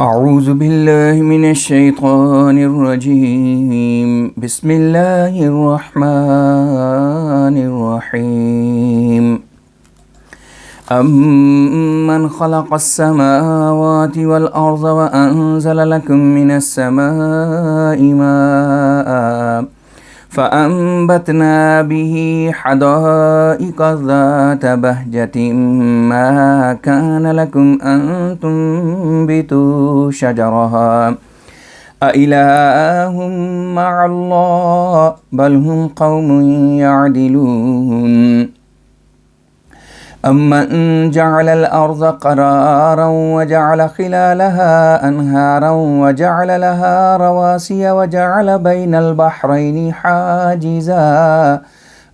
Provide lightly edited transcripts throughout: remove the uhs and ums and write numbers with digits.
اعوذ باللہ من الشیطان الرجیم بسم اللہ الرحمن الرحیم امن خلق السماوات والارض وانزل لكم من السماء ماء فأنبتنا به حدائق ذات بهجة ما كان لكم أن تنبتوا شجرها أإله مع الله بل هم قوم يعدلون أمن جعل الأرض قرارا وجعل خلالها أنهارا وجعل لها رواسي وجعل بين البحرين حاجزا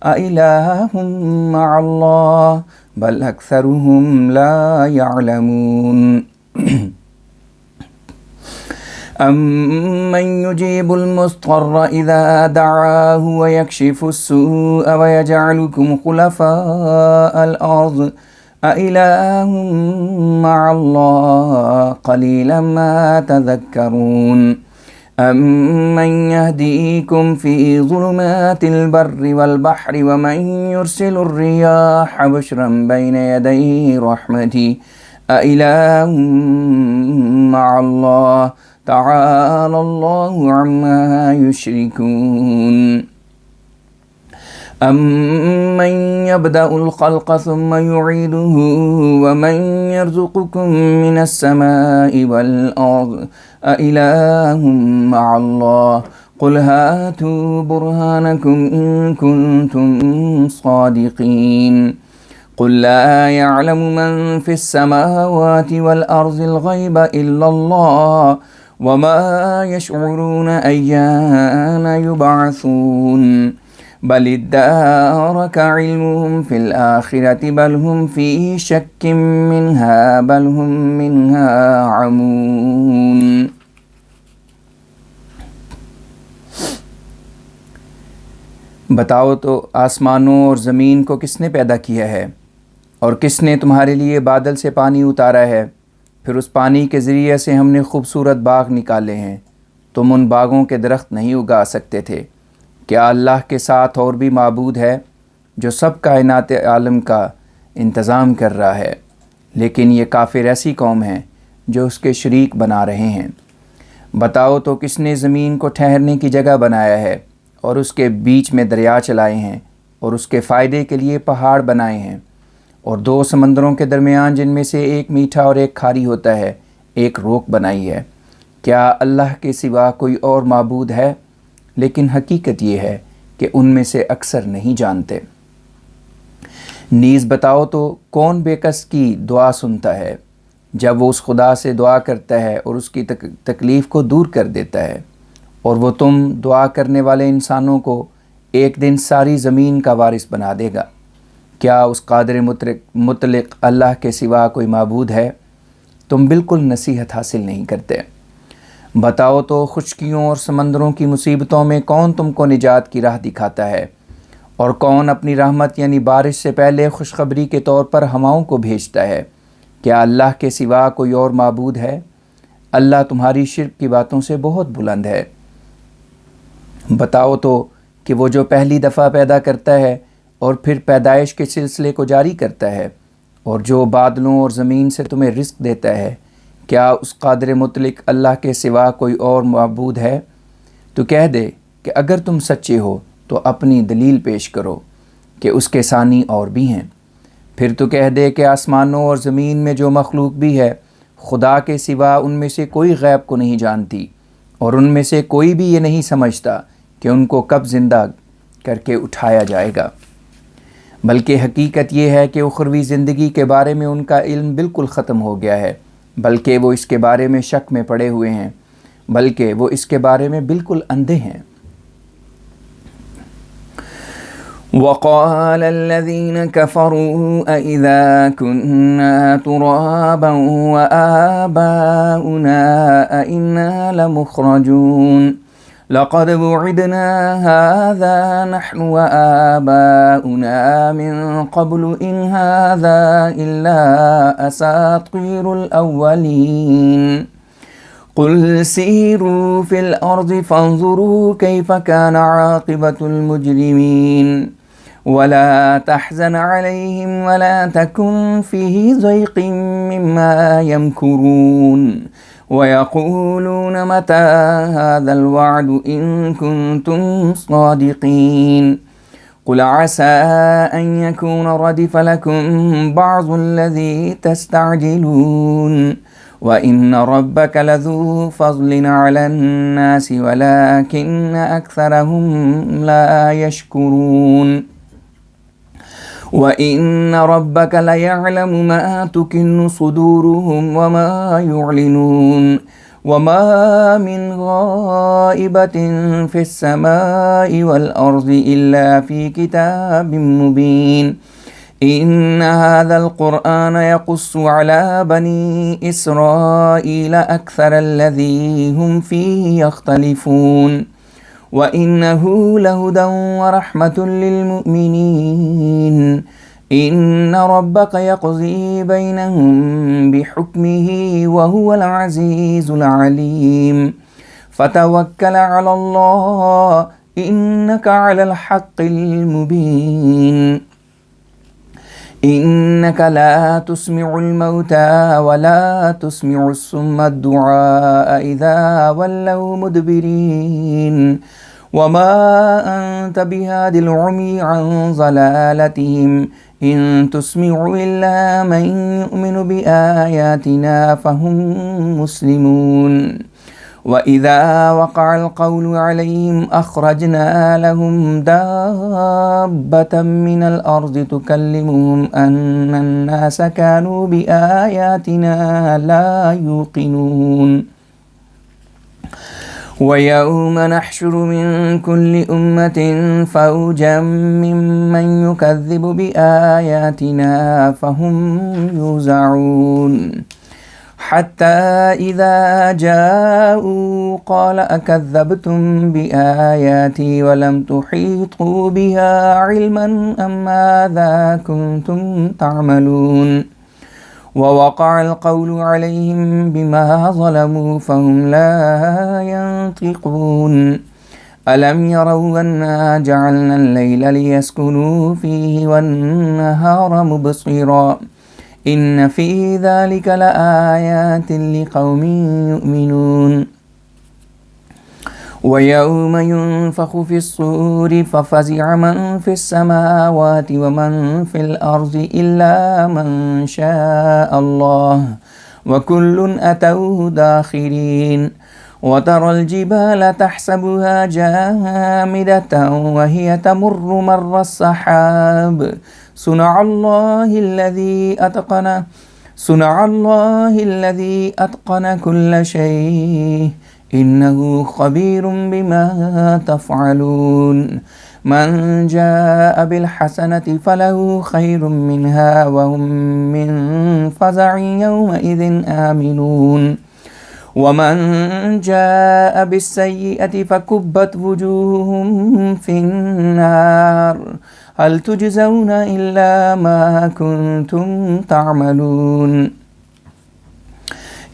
أإله مع الله بل أكثرهم لا يعلمون أمن يجيب المضطر إذا دعاه ويكشف السوء ويجعلكم خلفاء الأرض أإله مع الله قليلا ما تذكرون أمن يهديكم في ظلمات البر والبحر ومن يرسل الرياح بشرا بين يدي رحمته أإله مع الله تعالى الله عما يشركون أمن يبدأ الخلق ثم يعيده ومن يرزقكم من السماء والأرض أإله مع الله قل هاتوا برهانكم إن كنتم صادقين قل لا يعلم من في السماوات والأرض الغيب إلا الله وما يشعرون أيان يبعثون بل ادارك علمهم في الآخرة بل هم في شك منها بل هم منها عمون۔ بتاؤ تو آسمانوں اور زمین کو کس نے پیدا کیا ہے، اور کس نے تمہارے لیے بادل سے پانی اتارا ہے، پھر اس پانی کے ذریعے سے ہم نے خوبصورت باغ نکالے ہیں، تم ان باغوں کے درخت نہیں اگا سکتے تھے۔ کیا اللہ کے ساتھ اور بھی معبود ہے جو سب کائنات عالم کا انتظام کر رہا ہے؟ لیکن یہ کافر ایسی قوم ہے جو اس کے شریک بنا رہے ہیں۔ بتاؤ تو کس نے زمین کو ٹھہرنے کی جگہ بنایا ہے اور اس کے بیچ میں دریا چلائے ہیں اور اس کے فائدے کے لیے پہاڑ بنائے ہیں، اور دو سمندروں کے درمیان جن میں سے ایک میٹھا اور ایک کھاری ہوتا ہے ایک روک بنائی ہے۔ کیا اللہ کے سوا کوئی اور معبود ہے؟ لیکن حقیقت یہ ہے کہ ان میں سے اکثر نہیں جانتے۔ نیز بتاؤ تو کون بے کس کی دعا سنتا ہے جب وہ اس خدا سے دعا کرتا ہے اور اس کی تکلیف کو دور کر دیتا ہے، اور وہ تم دعا کرنے والے انسانوں کو ایک دن ساری زمین کا وارث بنا دے گا۔ کیا اس قادر مطلق اللہ کے سوا کوئی معبود ہے؟ تم بالکل نصیحت حاصل نہیں کرتے۔ بتاؤ تو خشکیوں اور سمندروں کی مصیبتوں میں کون تم کو نجات کی راہ دکھاتا ہے، اور کون اپنی رحمت یعنی بارش سے پہلے خوشخبری کے طور پر ہواؤں کو بھیجتا ہے؟ کیا اللہ کے سوا کوئی اور معبود ہے؟ اللہ تمہاری شرک کی باتوں سے بہت بلند ہے۔ بتاؤ تو کہ وہ جو پہلی دفعہ پیدا کرتا ہے اور پھر پیدائش کے سلسلے کو جاری کرتا ہے، اور جو بادلوں اور زمین سے تمہیں رزق دیتا ہے، کیا اس قادر مطلق اللہ کے سوا کوئی اور معبود ہے؟ تو کہہ دے کہ اگر تم سچے ہو تو اپنی دلیل پیش کرو کہ اس کے ثانی اور بھی ہیں۔ پھر تو کہہ دے کہ آسمانوں اور زمین میں جو مخلوق بھی ہے خدا کے سوا ان میں سے کوئی غیب کو نہیں جانتی، اور ان میں سے کوئی بھی یہ نہیں سمجھتا کہ ان کو کب زندہ کر کے اٹھایا جائے گا، بلکہ حقیقت یہ ہے کہ اخروی زندگی کے بارے میں ان کا علم بالکل ختم ہو گیا ہے، بلکہ وہ اس کے بارے میں شک میں پڑے ہوئے ہیں، بلکہ وہ اس کے بارے میں بالکل اندھے ہیں۔ وقال الذين كفروا أإذا كنا ترابا وآباؤنا أإنا لمخرجون لقد وعدنا هذا نحن وآباؤنا من قبل إن هذا إلا أساطير الأولين قل سيروا في الأرض فانظروا كيف كان عاقبة المجرمين ولا تحزن عليهم ولا تكن في ضيق مما يمكرون ويقولون متى هذا الوعد إن كنتم صادقين قل عسى أن يكون ردف لكم بعض الذي تستعجلون وإن ربك لذو فضل على الناس ولكن أكثرهم لا يشكرون وإن ربك ليعلم ما تكن صدورهم وما يعلنون وما من غائبة في السماء والأرض إلا في كتاب مبين إن هذا القرآن يقص على بني إسرائيل أكثر الذي هم فيه يختلفون وإنه لهدى ورحمة للمؤمنين إن ربك يقضي بينهم بحكمه وهو العزيز العليم فتوكل على الله إنك على الحق المبين إنك لا تسمع الموتى ولا تسمع الصم الدعاء إذا ولوا مدبرين وما أنت بهاد العمي عن ضلالتهم إن تسمع إلا من يؤمن بآياتنا فهم مسلمون وإذا وقع القول عليهم أخرجنا لهم دابة من الأرض تكلمهم أن الناس كانوا بآياتنا لا يوقنون ويوم نحشر من كل أمة فوجا ممن يكذب بآياتنا فهم يوزعون حتى إذا جاءوا قال أكذبتم بآياتي ولم تحيطوا بها علما أم ماذا كنتم تعملون ووقع القول عليهم بما ظلموا فهم لا ينطقون ألم يروا أنا جعلنا الليل ليسكنوا فيه والنهار مبصرا إن في ذلك لآيات لقوم يؤمنون ويوم ينفخ في الصور ففزع من في السماوات ومن في الأرض إلا من شاء الله وكل أتوه داخرين وترى الجبال تحسبها جامدة وهي تمر مر السحاب صنع الله الذي أتقن كل شيء إنه خبير بما تفعلون من جاء بالحسنة فله خير منها وهم من فزع يومئذ آمنون ومن جاء بالسيئة فكبت وجوههم في النار هل تجزون إلا ما كنتم تعملون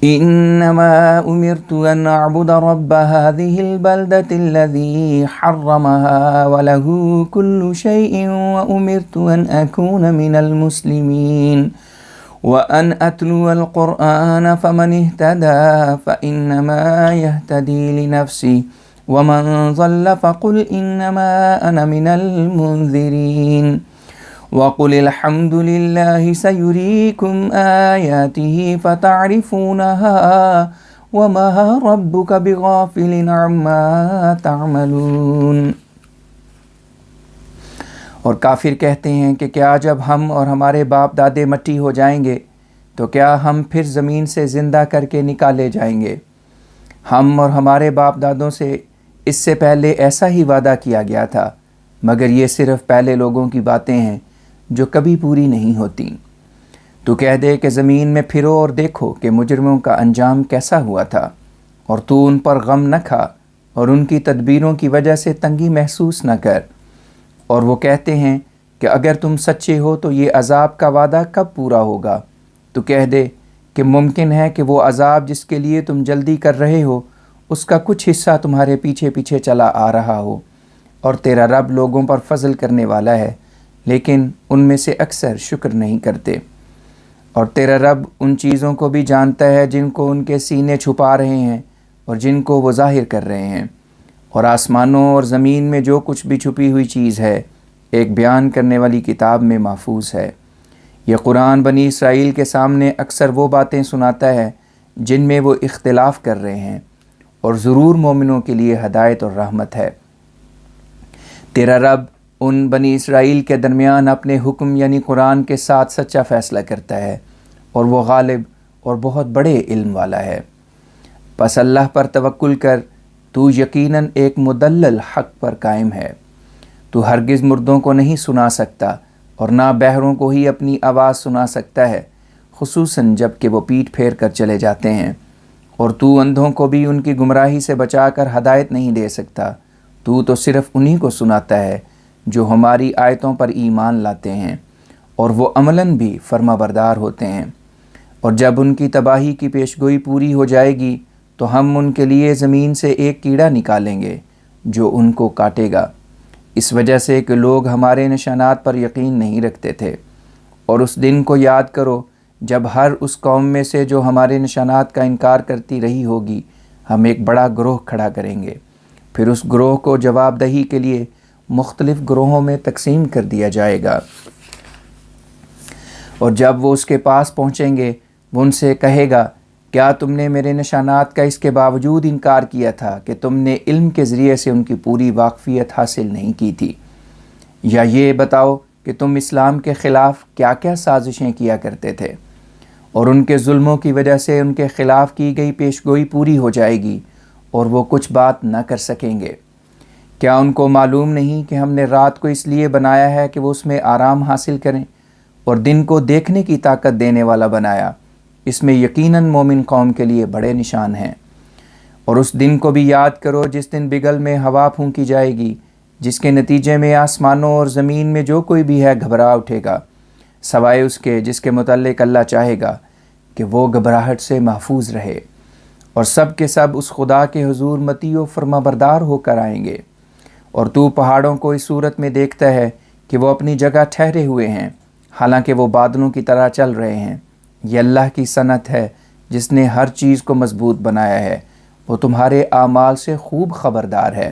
إنما أمرت أن أعبد رب هذه البلدة الذي حرمها وله كل شيء وأمرت أن أكون من المسلمين وأن أتلو القرآن فمن اهتدى فإنما يهتدي لنفسه ومن ضل فقل إنما أنا من المنذرين وقل الحمد لله سيريكم آياته فتعرفونها وما ربك بغافل عما تعملون. اور کافر کہتے ہیں کہ کیا جب ہم اور ہمارے باپ دادے مٹی ہو جائیں گے تو کیا ہم پھر زمین سے زندہ کر کے نکالے جائیں گے؟ ہم اور ہمارے باپ دادوں سے اس سے پہلے ایسا ہی وعدہ کیا گیا تھا، مگر یہ صرف پہلے لوگوں کی باتیں ہیں جو کبھی پوری نہیں ہوتی۔ تو کہہ دے کہ زمین میں پھرو اور دیکھو کہ مجرموں کا انجام کیسا ہوا تھا، اور تو ان پر غم نہ کھا اور ان کی تدبیروں کی وجہ سے تنگی محسوس نہ کر۔ اور وہ کہتے ہیں کہ اگر تم سچے ہو تو یہ عذاب کا وعدہ کب پورا ہوگا؟ تو کہہ دے کہ ممکن ہے کہ وہ عذاب جس کے لیے تم جلدی کر رہے ہو اس کا کچھ حصہ تمہارے پیچھے پیچھے چلا آ رہا ہو، اور تیرا رب لوگوں پر فضل کرنے والا ہے لیکن ان میں سے اکثر شکر نہیں کرتے۔ اور تیرا رب ان چیزوں کو بھی جانتا ہے جن کو ان کے سینے چھپا رہے ہیں اور جن کو وہ ظاہر کر رہے ہیں، اور آسمانوں اور زمین میں جو کچھ بھی چھپی ہوئی چیز ہے ایک بیان کرنے والی کتاب میں محفوظ ہے۔ یہ قرآن بنی اسرائیل کے سامنے اکثر وہ باتیں سناتا ہے جن میں وہ اختلاف کر رہے ہیں، اور ضرور مومنوں کے لیے ہدایت اور رحمت ہے۔ تیرا رب ان بنی اسرائیل کے درمیان اپنے حکم یعنی قرآن کے ساتھ سچا فیصلہ کرتا ہے، اور وہ غالب اور بہت بڑے علم والا ہے۔ پس اللہ پر توکل کر، تو یقیناً ایک مدلل حق پر قائم ہے۔ تو ہرگز مردوں کو نہیں سنا سکتا اور نہ بہروں کو ہی اپنی آواز سنا سکتا ہے، خصوصاً جب کہ وہ پیٹھ پھیر کر چلے جاتے ہیں، اور تو اندھوں کو بھی ان کی گمراہی سے بچا کر ہدایت نہیں دے سکتا۔ تو صرف انہی کو سناتا ہے جو ہماری آیتوں پر ایمان لاتے ہیں اور وہ عملاً بھی فرما بردار ہوتے ہیں۔ اور جب ان کی تباہی کی پیشگوئی پوری ہو جائے گی تو ہم ان کے لیے زمین سے ایک کیڑا نکالیں گے جو ان کو کاٹے گا، اس وجہ سے کہ لوگ ہمارے نشانات پر یقین نہیں رکھتے تھے۔ اور اس دن کو یاد کرو جب ہر اس قوم میں سے جو ہمارے نشانات کا انکار کرتی رہی ہوگی ہم ایک بڑا گروہ کھڑا کریں گے، پھر اس گروہ کو جواب دہی کے لیے مختلف گروہوں میں تقسیم کر دیا جائے گا، اور جب وہ اس کے پاس پہنچیں گے وہ ان سے کہے گا کیا تم نے میرے نشانات کا اس کے باوجود انکار کیا تھا کہ تم نے علم کے ذریعے سے ان کی پوری واقفیت حاصل نہیں کی تھی؟ یا یہ بتاؤ کہ تم اسلام کے خلاف کیا کیا سازشیں کیا کرتے تھے، اور ان کے ظلموں کی وجہ سے ان کے خلاف کی گئی پیشگوئی پوری ہو جائے گی اور وہ کچھ بات نہ کر سکیں گے۔ کیا ان کو معلوم نہیں کہ ہم نے رات کو اس لیے بنایا ہے کہ وہ اس میں آرام حاصل کریں، اور دن کو دیکھنے کی طاقت دینے والا بنایا؟ اس میں یقیناً مومن قوم کے لیے بڑے نشان ہیں۔ اور اس دن کو بھی یاد کرو جس دن بگل میں ہوا پھونکی جائے گی، جس کے نتیجے میں آسمانوں اور زمین میں جو کوئی بھی ہے گھبرا اٹھے گا، سوائے اس کے جس کے متعلق اللہ چاہے گا کہ وہ گھبراہٹ سے محفوظ رہے، اور سب کے سب اس خدا کے حضور مطیع و فرما بردار ہو کر آئیں گے۔ اور تو پہاڑوں کو اس صورت میں دیکھتا ہے کہ وہ اپنی جگہ ٹھہرے ہوئے ہیں حالانکہ وہ بادلوں کی طرح چل رہے ہیں۔ یہ اللہ کی صنعت ہے جس نے ہر چیز کو مضبوط بنایا ہے، وہ تمہارے اعمال سے خوب خبردار ہے۔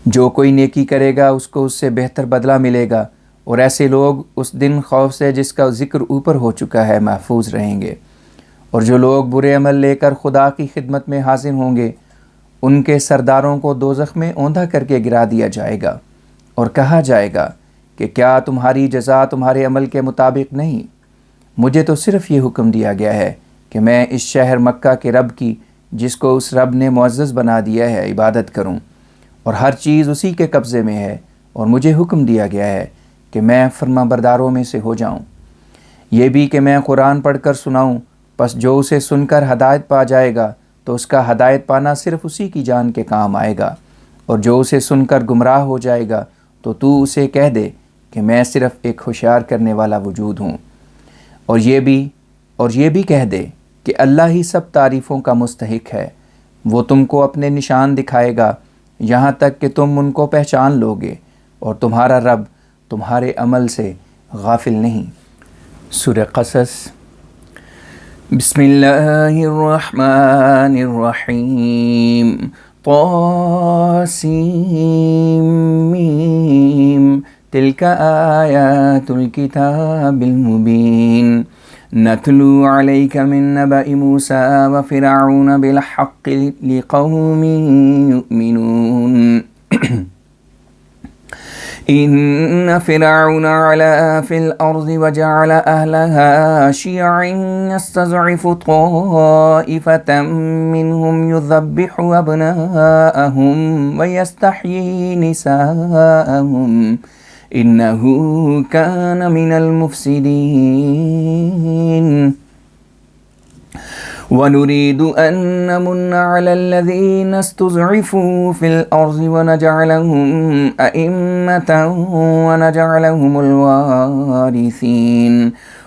جو کوئی نیکی کرے گا اس کو اس سے بہتر بدلہ ملے گا، اور ایسے لوگ اس دن خوف سے جس کا ذکر اوپر ہو چکا ہے محفوظ رہیں گے۔ اور جو لوگ برے عمل لے کر خدا کی خدمت میں حاضر ہوں گے ان کے سرداروں کو دوزخ میں اوندھا کر کے گرا دیا جائے گا، اور کہا جائے گا کہ کیا تمہاری جزا تمہارے عمل کے مطابق نہیں؟ مجھے تو صرف یہ حکم دیا گیا ہے کہ میں اس شہر مکہ کے رب کی، جس کو اس رب نے معزز بنا دیا ہے، عبادت کروں، اور ہر چیز اسی کے قبضے میں ہے، اور مجھے حکم دیا گیا ہے کہ میں فرما برداروں میں سے ہو جاؤں۔ یہ بھی کہ میں قرآن پڑھ کر سناؤں، پس جو اسے سن کر ہدایت پا جائے گا تو اس کا ہدایت پانا صرف اسی کی جان کے کام آئے گا، اور جو اسے سن کر گمراہ ہو جائے گا تو اسے کہہ دے کہ میں صرف ایک ہوشیار کرنے والا وجود ہوں، اور یہ بھی کہہ دے کہ اللہ ہی سب تعریفوں کا مستحق ہے۔ وہ تم کو اپنے نشان دکھائے گا یہاں تک کہ تم ان کو پہچان لوگے، اور تمہارا رب تمہارے عمل سے غافل نہیں۔ سورہ قصص۔ بسم اللہ الرحمن الرحیم۔ طاسیم تلک آیات الکتاب المبین نتلو علیک من نبأ موسیٰ وفرعون بالحق لقوم یؤمنون۔ إن فرعون علا في الأرض وجعل أهلها شيعا يستضعف طائفة منهم يذبح أبناءهم ويستحيي نساءهم إنه كان من المفسدين ونريد أن نمن على الذين استضعفوا في الأرض ونجعلهم أئمة ونجعلهم الوارثين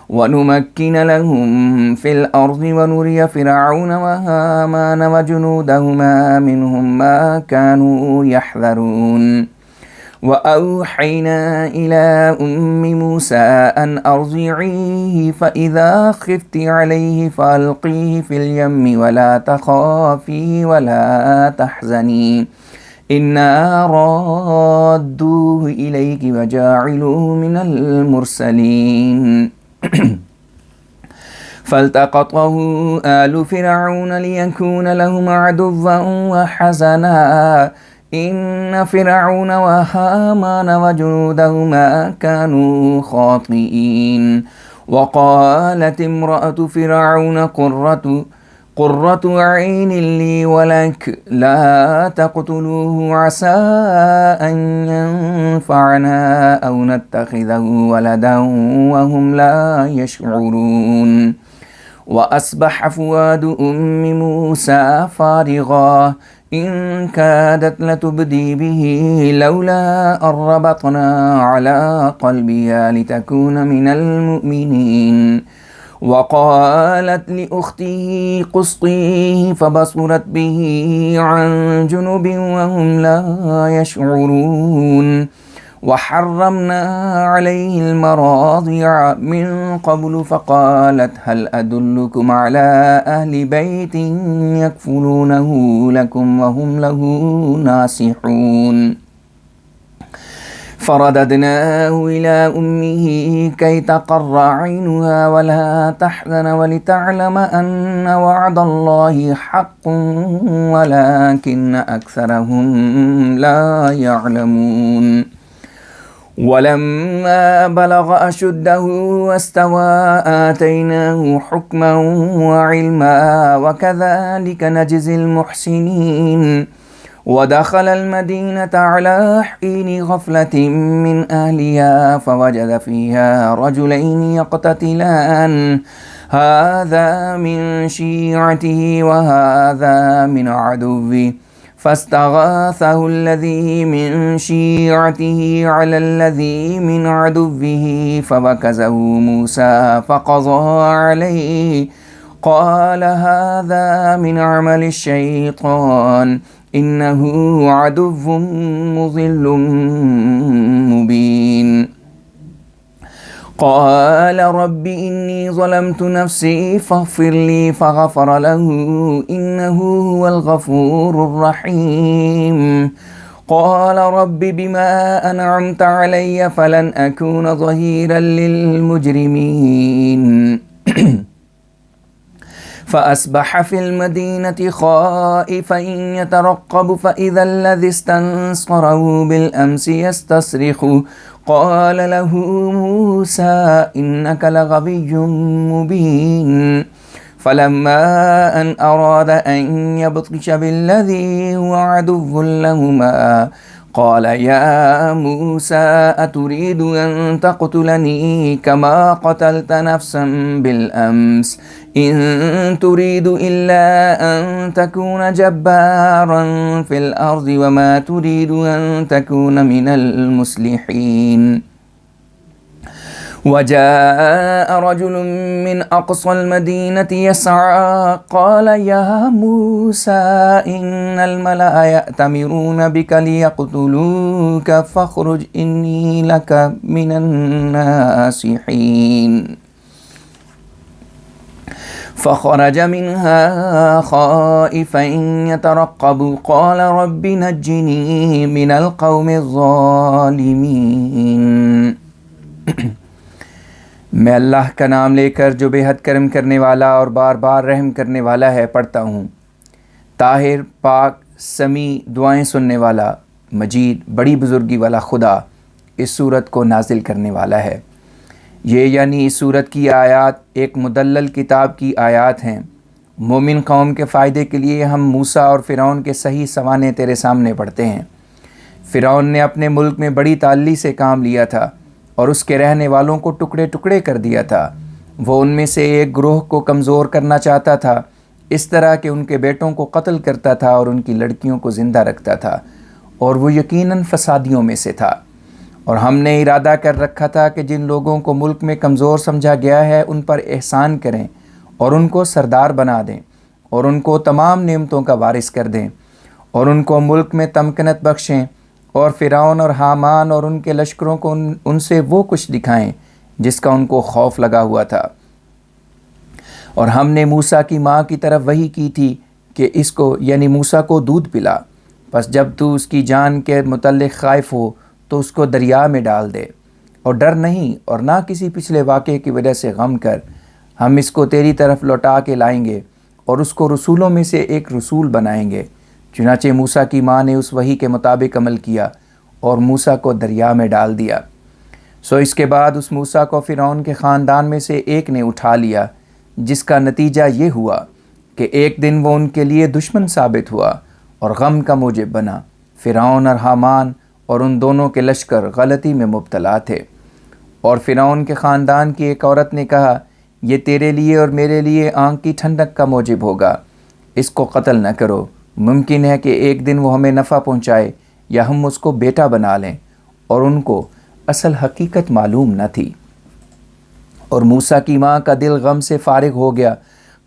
ونمكن لهم في الأرض ونري فرعون وهامان وجنودهما منهم ما كانوا يحذرون وأوحينا إلى أم موسى أن أرضعيه فإذا خفت عليه فألقيه في اليم ولا تخافي ولا تحزني إنا رادوه إليك وجاعلوه من المرسلين فالتقطه آل فرعون ليكون لهم عدوا وحزنا إن فرعون وهامان وجنودهما كانوا خاطئين وقالت امرأة فرعون قرة عين لي ولك لا تقتلوه عسى أن ينفعنا أو نتخذه ولدا وهم لا يشعرون وأصبح فؤاد أم موسى فارغا إن كادت لتبدي به لولا أن ربطنا على قلبها لتكون من المؤمنين وقالت لأخته قسطيه فبصرت به عن جنب وهم لا يشعرون وحرمنا عليه المراضع من قبل فقالت هل أدلكم على أهل بيت يكفلونه لكم وهم له ناصحون فرددناه إلى أمه كي تقر عينها ولا تحزن ولتعلم أن وعد الله حق ولكن أكثرهم لا يعلمون ولما بلغ أشده واستوى آتيناه حكما وعلما وكذلك نجزي المحسنين ودخل المدينة على حين غفلة من أهلها فوجد فيها رجلين يقتتلان هذا من شيعته وهذا من عدوه فاستغاثه الذي من شيعته على الذي من عدوه فوكزه موسى فقضى عليه قال هذا من عمل الشيطان إنه عدو مضل مبين قال رب إني ظلمت نفسي فاغفر لي فغفر له إنه هو الغفور الرحيم قال رب بما أنعمت علي فلن أكون ظهيرا للمجرمين فأصبح في المدينة خائفا يترقب فإذا الذي استنصره بالأمس يستصرخ قال له موسى إنك لغوي مبين فلما أن أراد أن يبطش بالذي هو عدو لهما قال يا موسى أتريد أن تقتلني كما قتلت نفسا بالأمس إن تريد إلا أن تكون جبارا في الأرض وما تريد أن تكون من المصلحين وجاء رجل من أقصى المدينة يسعى قال يا موسى إن الملأ يأتمرون بك ليقتلوك فاخرج إني لك من الناصحين فخرج منها خائفا يترقب قال رب نجني من القوم الظالمين میں اللہ کا نام لے کر جو بے حد کرم کرنے والا اور بار بار رحم کرنے والا ہے پڑھتا ہوں۔ طاہر، پاک، سمیع، دعائیں سننے والا، مجید، بڑی بزرگی والا خدا اس صورت کو نازل کرنے والا ہے۔ یہ یعنی اس صورت کی آیات ایک مدلل کتاب کی آیات ہیں۔ مومن قوم کے فائدے کے لیے ہم موسیٰ اور فرعون کے صحیح سوانے تیرے سامنے پڑھتے ہیں۔ فرعون نے اپنے ملک میں بڑی تعلی سے کام لیا تھا اور اس کے رہنے والوں کو ٹکڑے ٹکڑے کر دیا تھا۔ وہ ان میں سے ایک گروہ کو کمزور کرنا چاہتا تھا اس طرح کہ ان کے بیٹوں کو قتل کرتا تھا اور ان کی لڑکیوں کو زندہ رکھتا تھا، اور وہ یقیناً فسادیوں میں سے تھا۔ اور ہم نے ارادہ کر رکھا تھا کہ جن لوگوں کو ملک میں کمزور سمجھا گیا ہے ان پر احسان کریں اور ان کو سردار بنا دیں اور ان کو تمام نعمتوں کا وارث کر دیں اور ان کو ملک میں تمکنت بخشیں، اور فرعون اور حامان اور ان کے لشکروں کو ان سے وہ کچھ دکھائیں جس کا ان کو خوف لگا ہوا تھا۔ اور ہم نے موسیٰ کی ماں کی طرف وحی کی تھی کہ اس کو یعنی موسیٰ کو دودھ پلا، پس جب تو اس کی جان کے متعلق خائف ہو تو اس کو دریا میں ڈال دے، اور ڈر نہیں اور نہ کسی پچھلے واقعے کی وجہ سے غم کر، ہم اس کو تیری طرف لوٹا کے لائیں گے اور اس کو رسولوں میں سے ایک رسول بنائیں گے۔ چنانچہ موسیٰ کی ماں نے اس وحی کے مطابق عمل کیا اور موسیٰ کو دریا میں ڈال دیا۔ سو اس کے بعد اس موسیٰ کو فرعون کے خاندان میں سے ایک نے اٹھا لیا، جس کا نتیجہ یہ ہوا کہ ایک دن وہ ان کے لیے دشمن ثابت ہوا اور غم کا موجب بنا۔ فرعون اور حامان اور ان دونوں کے لشکر غلطی میں مبتلا تھے، اور فرعون کے خاندان کی ایک عورت نے کہا، یہ تیرے لیے اور میرے لیے آنکھ کی ٹھنڈک کا موجب ہوگا، اس کو قتل نہ کرو، ممکن ہے کہ ایک دن وہ ہمیں نفع پہنچائے یا ہم اس کو بیٹا بنا لیں۔ اور ان کو اصل حقیقت معلوم نہ تھی۔ اور موسیٰ کی ماں کا دل غم سے فارغ ہو گیا،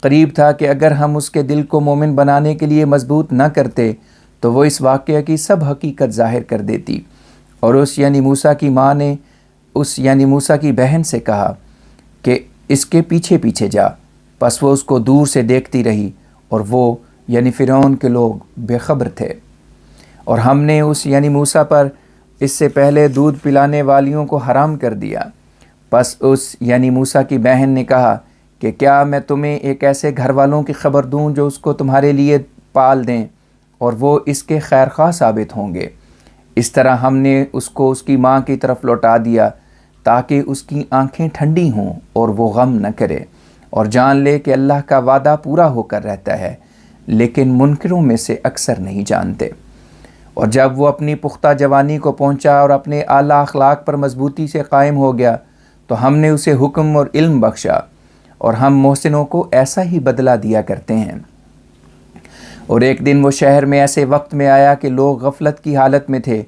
قریب تھا کہ اگر ہم اس کے دل کو مومن بنانے کے لیے مضبوط نہ کرتے تو وہ اس واقعہ کی سب حقیقت ظاہر کر دیتی۔ اور اس یعنی موسیٰ کی ماں نے اس یعنی موسیٰ کی بہن سے کہا کہ اس کے پیچھے پیچھے جا، پس وہ اس کو دور سے دیکھتی رہی، اور وہ یعنی فرعون کے لوگ بے خبر تھے۔ اور ہم نے اس یعنی موسیٰ پر اس سے پہلے دودھ پلانے والیوں کو حرام کر دیا۔ پس اس یعنی موسیٰ کی بہن نے کہا کہ کیا میں تمہیں ایک ایسے گھر والوں کی خبر دوں جو اس کو تمہارے لیے پال دیں اور وہ اس کے خیر خواہ ثابت ہوں گے۔ اس طرح ہم نے اس کو اس کی ماں کی طرف لوٹا دیا تاکہ اس کی آنکھیں ٹھنڈی ہوں اور وہ غم نہ کرے اور جان لے کہ اللہ کا وعدہ پورا ہو کر رہتا ہے، لیکن منکروں میں سے اکثر نہیں جانتے۔ اور جب وہ اپنی پختہ جوانی کو پہنچا اور اپنے اعلیٰ اخلاق پر مضبوطی سے قائم ہو گیا تو ہم نے اسے حکم اور علم بخشا، اور ہم محسنوں کو ایسا ہی بدلہ دیا کرتے ہیں۔ اور ایک دن وہ شہر میں ایسے وقت میں آیا کہ لوگ غفلت کی حالت میں تھے۔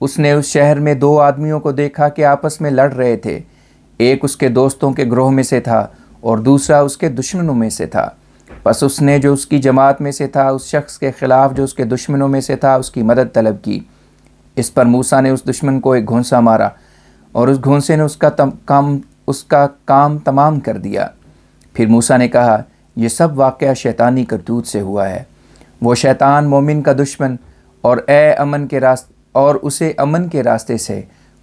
اس نے اس شہر میں دو آدمیوں کو دیکھا کہ آپس میں لڑ رہے تھے، ایک اس کے دوستوں کے گروہ میں سے تھا اور دوسرا اس کے دشمنوں میں سے تھا۔ پس اس نے جو اس کی جماعت میں سے تھا اس شخص کے خلاف جو اس کے دشمنوں میں سے تھا اس کی مدد طلب کی۔ اس پر موسیٰ نے اس دشمن کو ایک گھونسا مارا اور اس گھونسے نے اس کا کام تمام کر دیا۔ پھر موسیٰ نے کہا، یہ سب واقعہ شیطانی کرتوت سے ہوا ہے۔ وہ شیطان مومن کا دشمن اور اسے امن کے راستے سے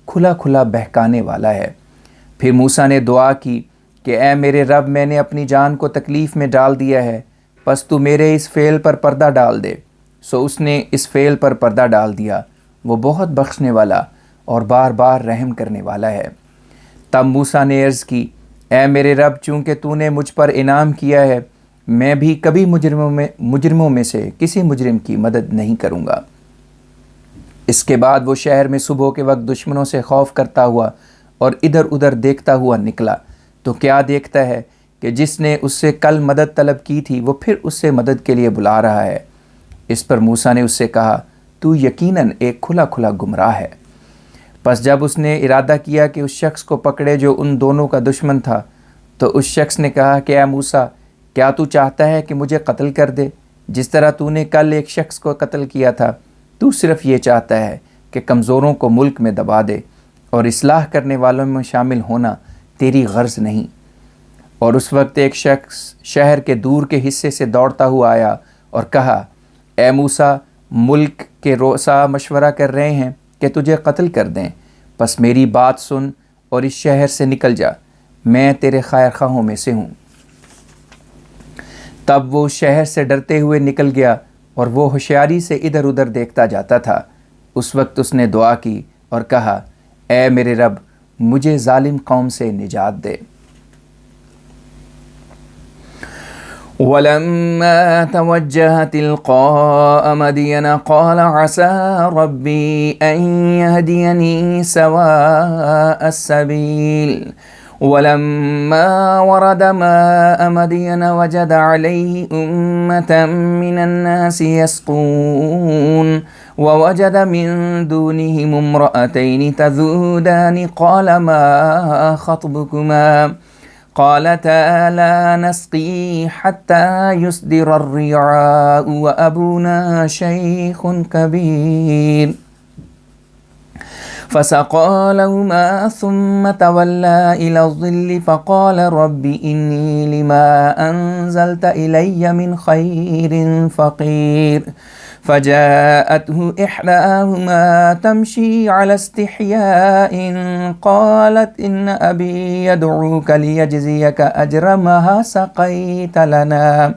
کھلا کھلا بہکانے والا ہے۔ پھر موسیٰ نے دعا کی کہ اے میرے رب، میں نے اپنی جان کو تکلیف میں ڈال دیا ہے، پس تو میرے اس فعل پر پردہ ڈال دے۔ سو اس نے اس فعل پر پردہ ڈال دیا۔ وہ بہت بخشنے والا اور بار بار رحم کرنے والا ہے۔ تب موسیٰ نے عرض کی، اے میرے رب، چونکہ تو نے مجھ پر انعام کیا ہے، میں بھی کبھی مجرموں میں سے کسی مجرم کی مدد نہیں کروں گا۔ اس کے بعد وہ شہر میں صبح کے وقت دشمنوں سے خوف کرتا ہوا اور ادھر ادھر دیکھتا ہوا نکلا، تو کیا دیکھتا ہے کہ جس نے اس سے کل مدد طلب کی تھی وہ پھر اس سے مدد کے لیے بلا رہا ہے۔ اس پر موسیٰ نے اس سے کہا، تو یقیناً ایک کھلا کھلا گمراہ ہے۔ پس جب اس نے ارادہ کیا کہ اس شخص کو پکڑے جو ان دونوں کا دشمن تھا، تو اس شخص نے کہا کہ اے موسیٰ، کیا تو چاہتا ہے کہ مجھے قتل کر دے جس طرح تو نے کل ایک شخص کو قتل کیا تھا؟ تو صرف یہ چاہتا ہے کہ کمزوروں کو ملک میں دبا دے اور اصلاح کرنے والوں میں شامل ہونا تیری غرض نہیں۔ اور اس وقت ایک شخص شہر کے دور کے حصے سے دوڑتا ہوا آیا اور کہا، اے موسیٰ، ملک کے رؤسا مشورہ کر رہے ہیں کہ تجھے قتل کر دیں، پس میری بات سن اور اس شہر سے نکل جا، میں تیرے خیر خواہوں میں سے ہوں۔ تب وہ شہر سے ڈرتے ہوئے نکل گیا اور وہ ہوشیاری سے ادھر ادھر دیکھتا جاتا تھا۔ اس وقت اس نے دعا کی اور کہا، اے میرے رب، مجھے ظالم قوم سے نجات دے۔ وَلَمَّا تَوَجَّهَ تِلْقَاءَ مَدْيَنَ قَالَ عَسَىٰ رَبِّي أَن يَهْدِيَنِي سَوَاءَ السَّبِيلِ ولما ورد ماء مدين وجد عليه أمة من الناس يسقون ووجد من دونهم امرأتين تذودان قال ما خطبكما قالتا لا نسقي حتى يصدر الرعاء وأبونا شيخ كبير فسقى لهما ثم تولى إلى الظل فقال رب إني لما أنزلت إلي من خير فقير فجاءته إحداهما تمشي على استحياء قالت إن أبي يدعوك ليجزيك أجر ما سقيت لنا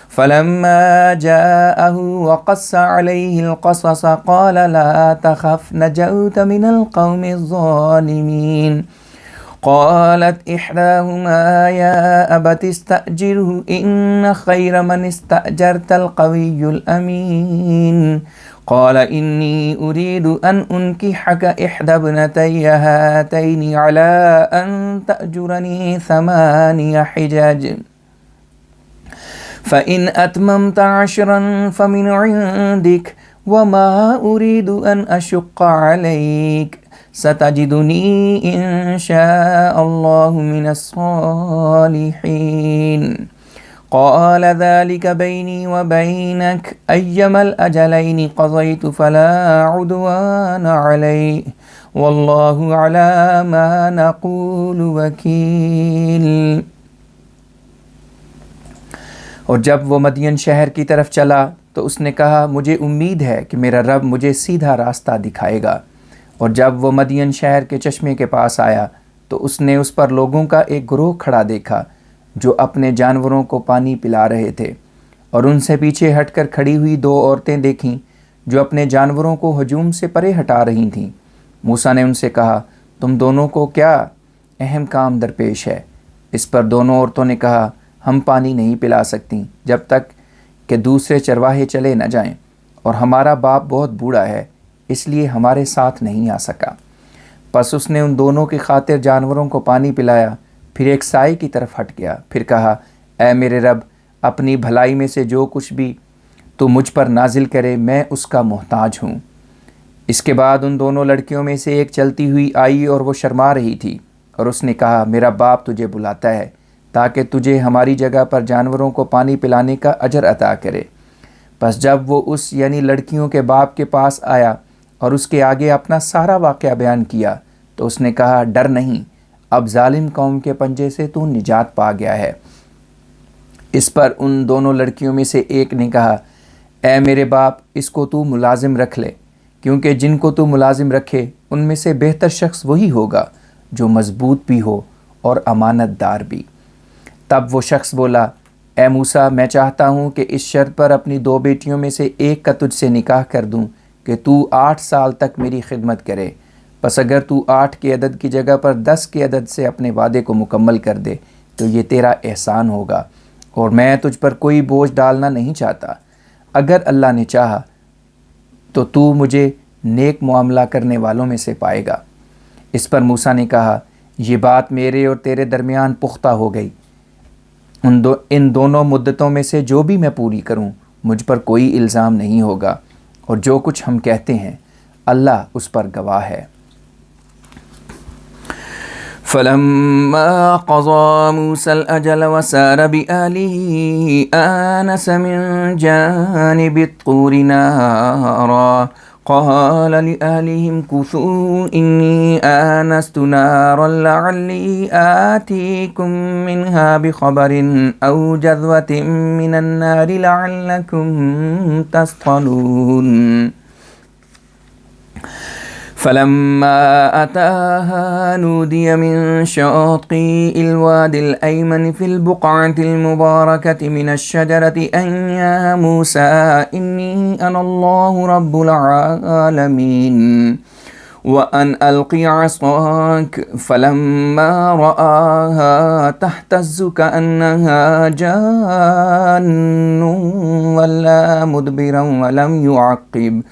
فلما جاءه وقص عليه القصص قال لا تخف نجوت من القوم الظالمين قالت إحداهما يا أبت استأجره إن خير من استأجرت القوي الأمين قال إني أريد أن أنكحك إحدى ابنتي هاتين على أن تأجرني 8 حجج فإن أتممت 10 فمن عندك وما أريد أن أشق عليك ستجدني إن شاء الله من الصالحين قال ذلك بيني وبينك أيما الأجلين قضيت فلا عدوان علي والله على ما نقول وكيل. اور جب وہ مدین شہر کی طرف چلا تو اس نے کہا مجھے امید ہے کہ میرا رب مجھے سیدھا راستہ دکھائے گا. اور جب وہ مدین شہر کے چشمے کے پاس آیا تو اس نے اس پر لوگوں کا ایک گروہ کھڑا دیکھا جو اپنے جانوروں کو پانی پلا رہے تھے، اور ان سے پیچھے ہٹ کر کھڑی ہوئی 2 عورتیں دیکھیں جو اپنے جانوروں کو ہجوم سے پرے ہٹا رہی تھیں. موسیٰ نے ان سے کہا تم دونوں کو کیا اہم کام درپیش ہے؟ اس پر دونوں عورتوں نے کہا ہم پانی نہیں پلا سکتی جب تک کہ دوسرے چرواہے چلے نہ جائیں، اور ہمارا باپ بہت بوڑھا ہے اس لیے ہمارے ساتھ نہیں آ سکا. پس اس نے ان دونوں کی خاطر جانوروں کو پانی پلایا، پھر ایک سائے کی طرف ہٹ گیا، پھر کہا اے میرے رب اپنی بھلائی میں سے جو کچھ بھی تو مجھ پر نازل کرے میں اس کا محتاج ہوں. اس کے بعد ان دونوں لڑکیوں میں سے ایک چلتی ہوئی آئی اور وہ شرما رہی تھی، اور اس نے کہا میرا باپ تجھے بلاتا ہے تاکہ تجھے ہماری جگہ پر جانوروں کو پانی پلانے کا اجر عطا کرے. پس جب وہ اس یعنی لڑکیوں کے باپ کے پاس آیا اور اس کے آگے اپنا سارا واقعہ بیان کیا تو اس نے کہا ڈر نہیں، اب ظالم قوم کے پنجے سے تو نجات پا گیا ہے. اس پر ان دونوں لڑکیوں میں سے ایک نے کہا اے میرے باپ اس کو تو ملازم رکھ لے، کیونکہ جن کو تو ملازم رکھے ان میں سے بہتر شخص وہی ہوگا جو مضبوط بھی ہو اور امانت دار بھی. تب وہ شخص بولا اے موسیٰ میں چاہتا ہوں کہ اس شرط پر اپنی 2 بیٹیوں میں سے ایک کا تجھ سے نکاح کر دوں کہ تو 8 سال تک میری خدمت کرے. پس اگر تو 8 کے عدد کی جگہ پر 10 کے عدد سے اپنے وعدے کو مکمل کر دے تو یہ تیرا احسان ہوگا، اور میں تجھ پر کوئی بوجھ ڈالنا نہیں چاہتا. اگر اللہ نے چاہا تو تو مجھے نیک معاملہ کرنے والوں میں سے پائے گا. اس پر موسیٰ نے کہا یہ بات میرے اور تیرے درمیان پختہ ہو گئی. ان دونوں مدتوں میں سے جو بھی میں پوری کروں مجھ پر کوئی الزام نہیں ہوگا، اور جو کچھ ہم کہتے ہیں اللہ اس پر گواہ ہے. فلما قضى موسى الأجل وسار بأهله آنس من جانب الطور نارا قال لأهلهم كثوا إني آنست نارا لعلي آتيكم منها بخبر أو جذوة من النار لعلكم تصطلون. فلما أتاها نودي من شاطئ الوادي الأيمن في البقعة المباركة من الشجرة أن يا موسى إني أنا الله رب العالمين وأن ألقي عصاك فلما رآها تهتز كأنها جان ولا مدبرا ولم يعقب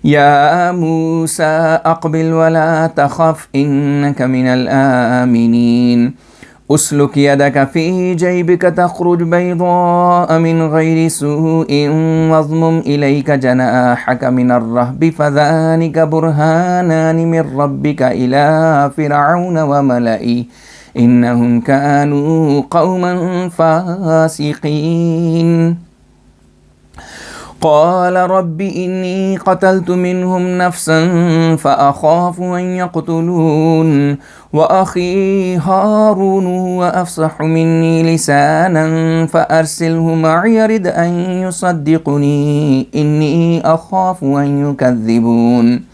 یا موسیٰ اقبل ولا تخف انک من الآمنین اسلک یدک فی جیبک تخرج بیضاء من غیر سوء واضمم الیک جناحک من الرہب فذلک برہانان من ربک الی فرعون وملئہ انہم کانوا قوما فاسقین قال رب إني قتلت منهم نفسا فأخاف أن يقتلون وأخي هارون هو أفصح مني لسانا فأرسله معي يرد أن يصدقني إني أخاف أن يكذبون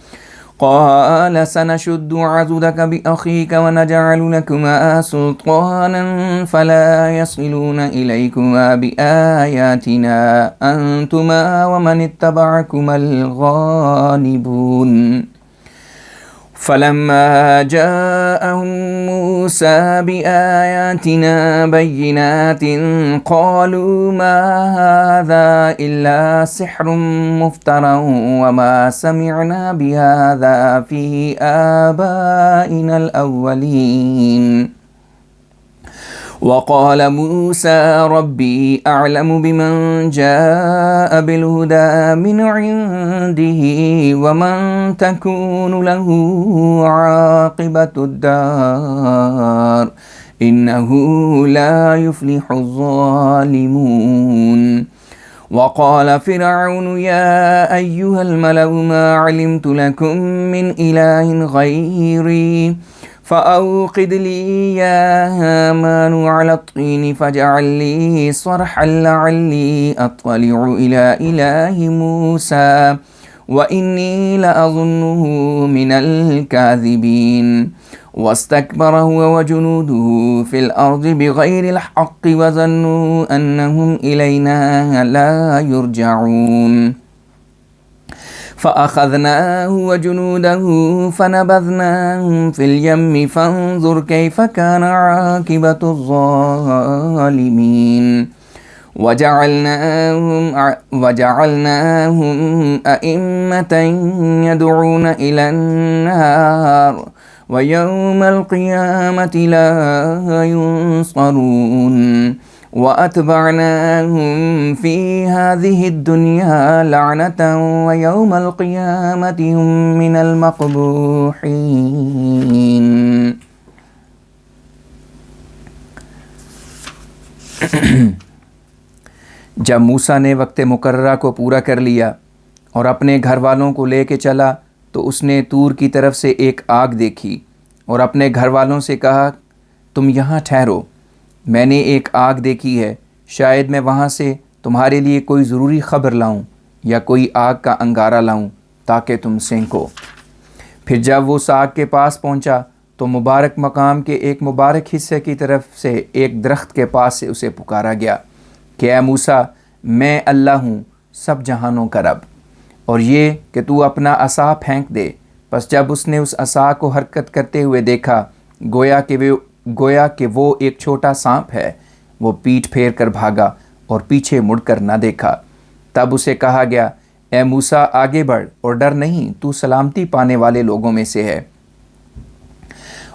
قال سنشد عضدك بأخيك ونجعل لكما سلطانا فلا يصلون إليكما بآياتنا أنتما ومن اتبعكما الغالبون فلما جاءهم موسى بآياتنا بينات قالوا ما هذا إلا سحر مفترى وما سمعنا بهذا في آبائنا الأولين وقال موسى ربي أعلم بمن جاء بالهدى من عنده ومن تكون له عاقبة الدار إنه لا يفلح الظالمون وقال فرعون يا أيها الملأ ما علمت لكم من إله غيري فأوقد لي يا هامان على الطين فاجعل لي صرحا لعلي أطلع إلى إله موسى وإني لأظنه من الكاذبين واستكبر هو وجنوده في الأرض بغير الحق وظنوا أنهم إلينا لا يرجعون فأخذناه وجنوده فنبذناهم في اليم فانظر كيف كان عاقبة الظالمين وجعلناهم أئمة يدعون إلى النار ويوم القيامة لا ينصرون وأتبعناهم في هذه الدنيا لعنة ويوم القيامة هم من المقبوحين. جب موسیٰ نے وقت مقررہ کو پورا کر لیا اور اپنے گھر والوں کو لے کے چلا تو اس نے طور کی طرف سے ایک آگ دیکھی اور اپنے گھر والوں سے کہا تم یہاں ٹھہرو، میں نے ایک آگ دیکھی ہے، شاید میں وہاں سے تمہارے لیے کوئی ضروری خبر لاؤں یا کوئی آگ کا انگارہ لاؤں تاکہ تم سینکو۔ پھر جب وہ اس آگ کے پاس پہنچا تو مبارک مقام کے ایک مبارک حصے کی طرف سے ایک درخت کے پاس سے اسے پکارا گیا کہ اے موسیٰ میں اللہ ہوں سب جہانوں کا رب، اور یہ کہ تو اپنا عصا پھینک دے۔ پس جب اس نے اس عصا کو حرکت کرتے ہوئے دیکھا گویا کہ وہ ایک چھوٹا سانپ ہے، وہ پیٹھ پھیر کر بھاگا اور پیچھے مڑ کر نہ دیکھا۔ تب اسے کہا گیا اے موسیٰ آگے بڑھ اور ڈر نہیں، تو سلامتی پانے والے لوگوں میں سے ہے،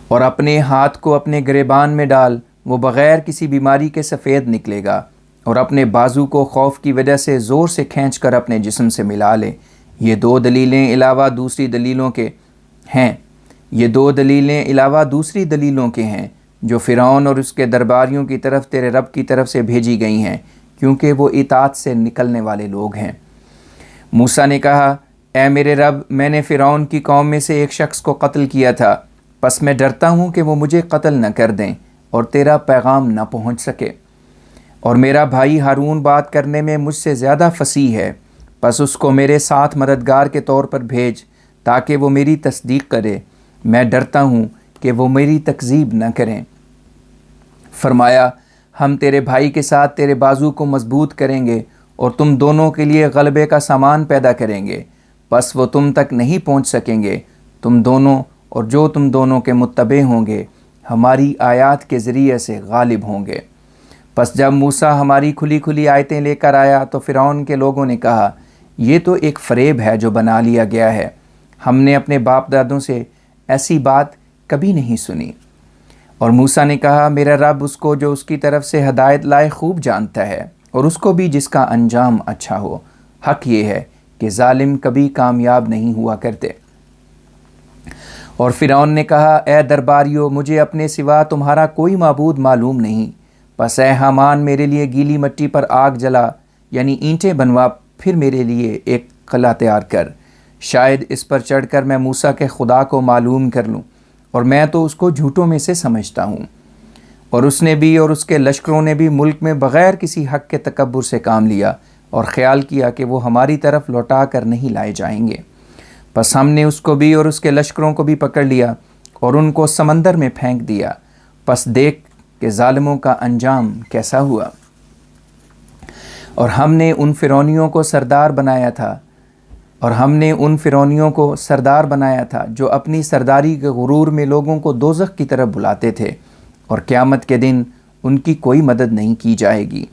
اور اپنے ہاتھ کو اپنے گریبان میں ڈال، وہ بغیر کسی بیماری کے سفید نکلے گا، اور اپنے بازو کو خوف کی وجہ سے زور سے کھینچ کر اپنے جسم سے ملا لے۔ یہ دو دلیلیں علاوہ دوسری دلیلوں کے ہیں جو فرعون اور اس کے درباریوں کی طرف تیرے رب کی طرف سے بھیجی گئی ہیں، کیونکہ وہ اطاعت سے نکلنے والے لوگ ہیں۔ موسیٰ نے کہا اے میرے رب، میں نے فرعون کی قوم میں سے ایک شخص کو قتل کیا تھا، پس میں ڈرتا ہوں کہ وہ مجھے قتل نہ کر دیں اور تیرا پیغام نہ پہنچ سکے، اور میرا بھائی ہارون بات کرنے میں مجھ سے زیادہ فصیح ہے، پس اس کو میرے ساتھ مددگار کے طور پر بھیج تاکہ وہ میری تصدیق کرے، میں ڈرتا ہوں کہ وہ میری تکذیب نہ کریں۔ فرمایا ہم تیرے بھائی کے ساتھ تیرے بازو کو مضبوط کریں گے اور تم دونوں کے لیے غلبے کا سامان پیدا کریں گے، پس وہ تم تک نہیں پہنچ سکیں گے، تم دونوں اور جو تم دونوں کے متبع ہوں گے ہماری آیات کے ذریعے سے غالب ہوں گے۔ پس جب موسیٰ ہماری کھلی کھلی آیتیں لے کر آیا تو فرعون کے لوگوں نے کہا یہ تو ایک فریب ہے جو بنا لیا گیا ہے، ہم نے اپنے باپ دادوں سے ایسی بات کبھی نہیں سنی۔ اور موسیٰ نے کہا میرا رب اس کو جو اس کی طرف سے ہدایت لائے خوب جانتا ہے، اور اس کو بھی جس کا انجام اچھا ہو۔ حق یہ ہے کہ ظالم کبھی کامیاب نہیں ہوا کرتے۔ اور فرعون نے کہا اے درباریو، مجھے اپنے سوا تمہارا کوئی معبود معلوم نہیں، پس اے حامان میرے لیے گیلی مٹی پر آگ جلا، یعنی اینٹیں بنوا، پھر میرے لیے ایک قلعہ تیار کر، شاید اس پر چڑھ کر میں موسیٰ کے خدا کو معلوم کر لوں، اور میں تو اس کو جھوٹوں میں سے سمجھتا ہوں۔ اور اس نے بھی اور اس کے لشکروں نے بھی ملک میں بغیر کسی حق کے تکبر سے کام لیا، اور خیال کیا کہ وہ ہماری طرف لوٹا کر نہیں لائے جائیں گے۔ پس ہم نے اس کو بھی اور اس کے لشکروں کو بھی پکڑ لیا اور ان کو سمندر میں پھینک دیا۔ پس دیکھ کہ ظالموں کا انجام کیسا ہوا۔ اور ہم نے ان فرعونیوں کو سردار بنایا تھا جو اپنی سرداری کے غرور میں لوگوں کو دوزخ کی طرف بلاتے تھے، اور قیامت کے دن ان کی کوئی مدد نہیں کی جائے گی۔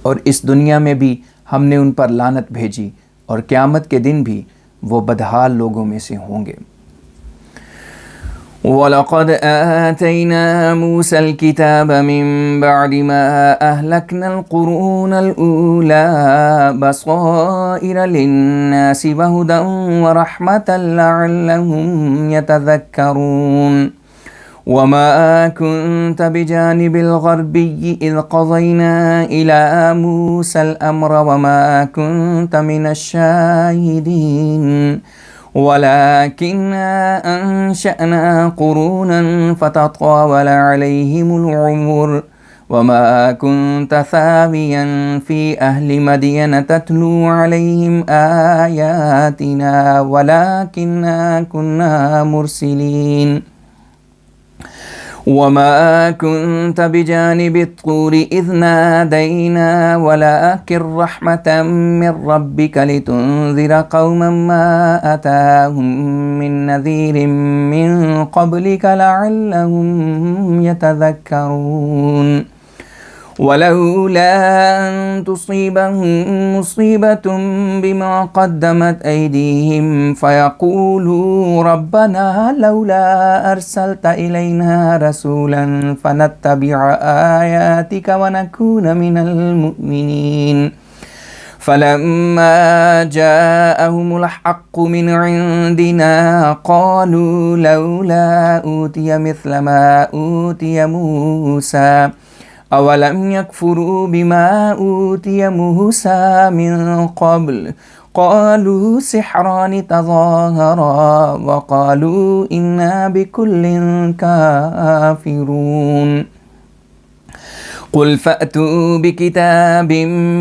اور اس دنیا میں بھی ہم نے ان پر لعنت بھیجی، اور قیامت کے دن بھی وہ بدحال لوگوں میں سے ہوں گے۔ وَلَقَدْ آتَيْنَا مُوسَى الْكِتَابَ مِن بَعْدِ مَا أَهْلَكْنَا الْقُرُونَ الْأُولَى بَصَائِرَ لِلنَّاسِ وَهُدًى وَرَحْمَةً لَعَلَّهُمْ يَتَذَكَّرُونَ وَمَا كُنْتَ بِجَانِبِ الْغَرْبِيِّ إِذْ قَضَيْنَا إِلَى مُوسَى الْأَمْرَ وَمَا كُنْتَ مِنَ الشَّاهِدِينَ وَلَكِنَّا أَنشَأْنَا قُرُونًا فَتَطَاوَلَ عَلَيْهِمُ الْعُمُرُ وَمَا كُنْتَ ثَاوِيًا فِي أَهْلِ مَدْيَنَ تَتْلُو عَلَيْهِمْ آيَاتِنَا وَلَكِنَّا كُنَّا مُرْسِلِينَ وَمَا كُنْتَ بِجَانِبِ الطُّورِ إِذْ نَادَيْنَا وَلَكِنْ رَحْمَةً مِّن رَّبِّكَ لِتُنذِرَ قَوْمًا مَّا أَتَاهُم مِّن نَّذِيرٍ مِّن قَبْلِكَ لَعَلَّهُمْ يَتَذَكَّرُونَ وَلَوْلَا أَن تُصِيبَهُم مُّصِيبَةٌ بِمَا قَدَّمَتْ أَيْدِيهِمْ فَيَقُولُوا رَبَّنَا لَوْلَا أَرْسَلْتَ إِلَيْنَا رَسُولًا فَنَتَّبِعَ آيَاتِكَ وَنَكُونَ مِنَ الْمُؤْمِنِينَ فَلَمَّا جَاءَهُمُ الْحَقُّ مِنْ عِندِنَا قَالُوا لَوْلَا أُوتِيَ مِثْلَ مَا أُوتِيَ مُوسَى أَوَلَمْ يَكْفُرُوا بِمَا أُوتِيَ مُوسَى مِنْ قَبْلُ قَالُوا سِحْرَانِ تَظَاهَرَا وَقَالُوا إِنَّا بِكُلٍّ كَافِرُونَ قُلْ فَأْتُوا بِكِتَابٍ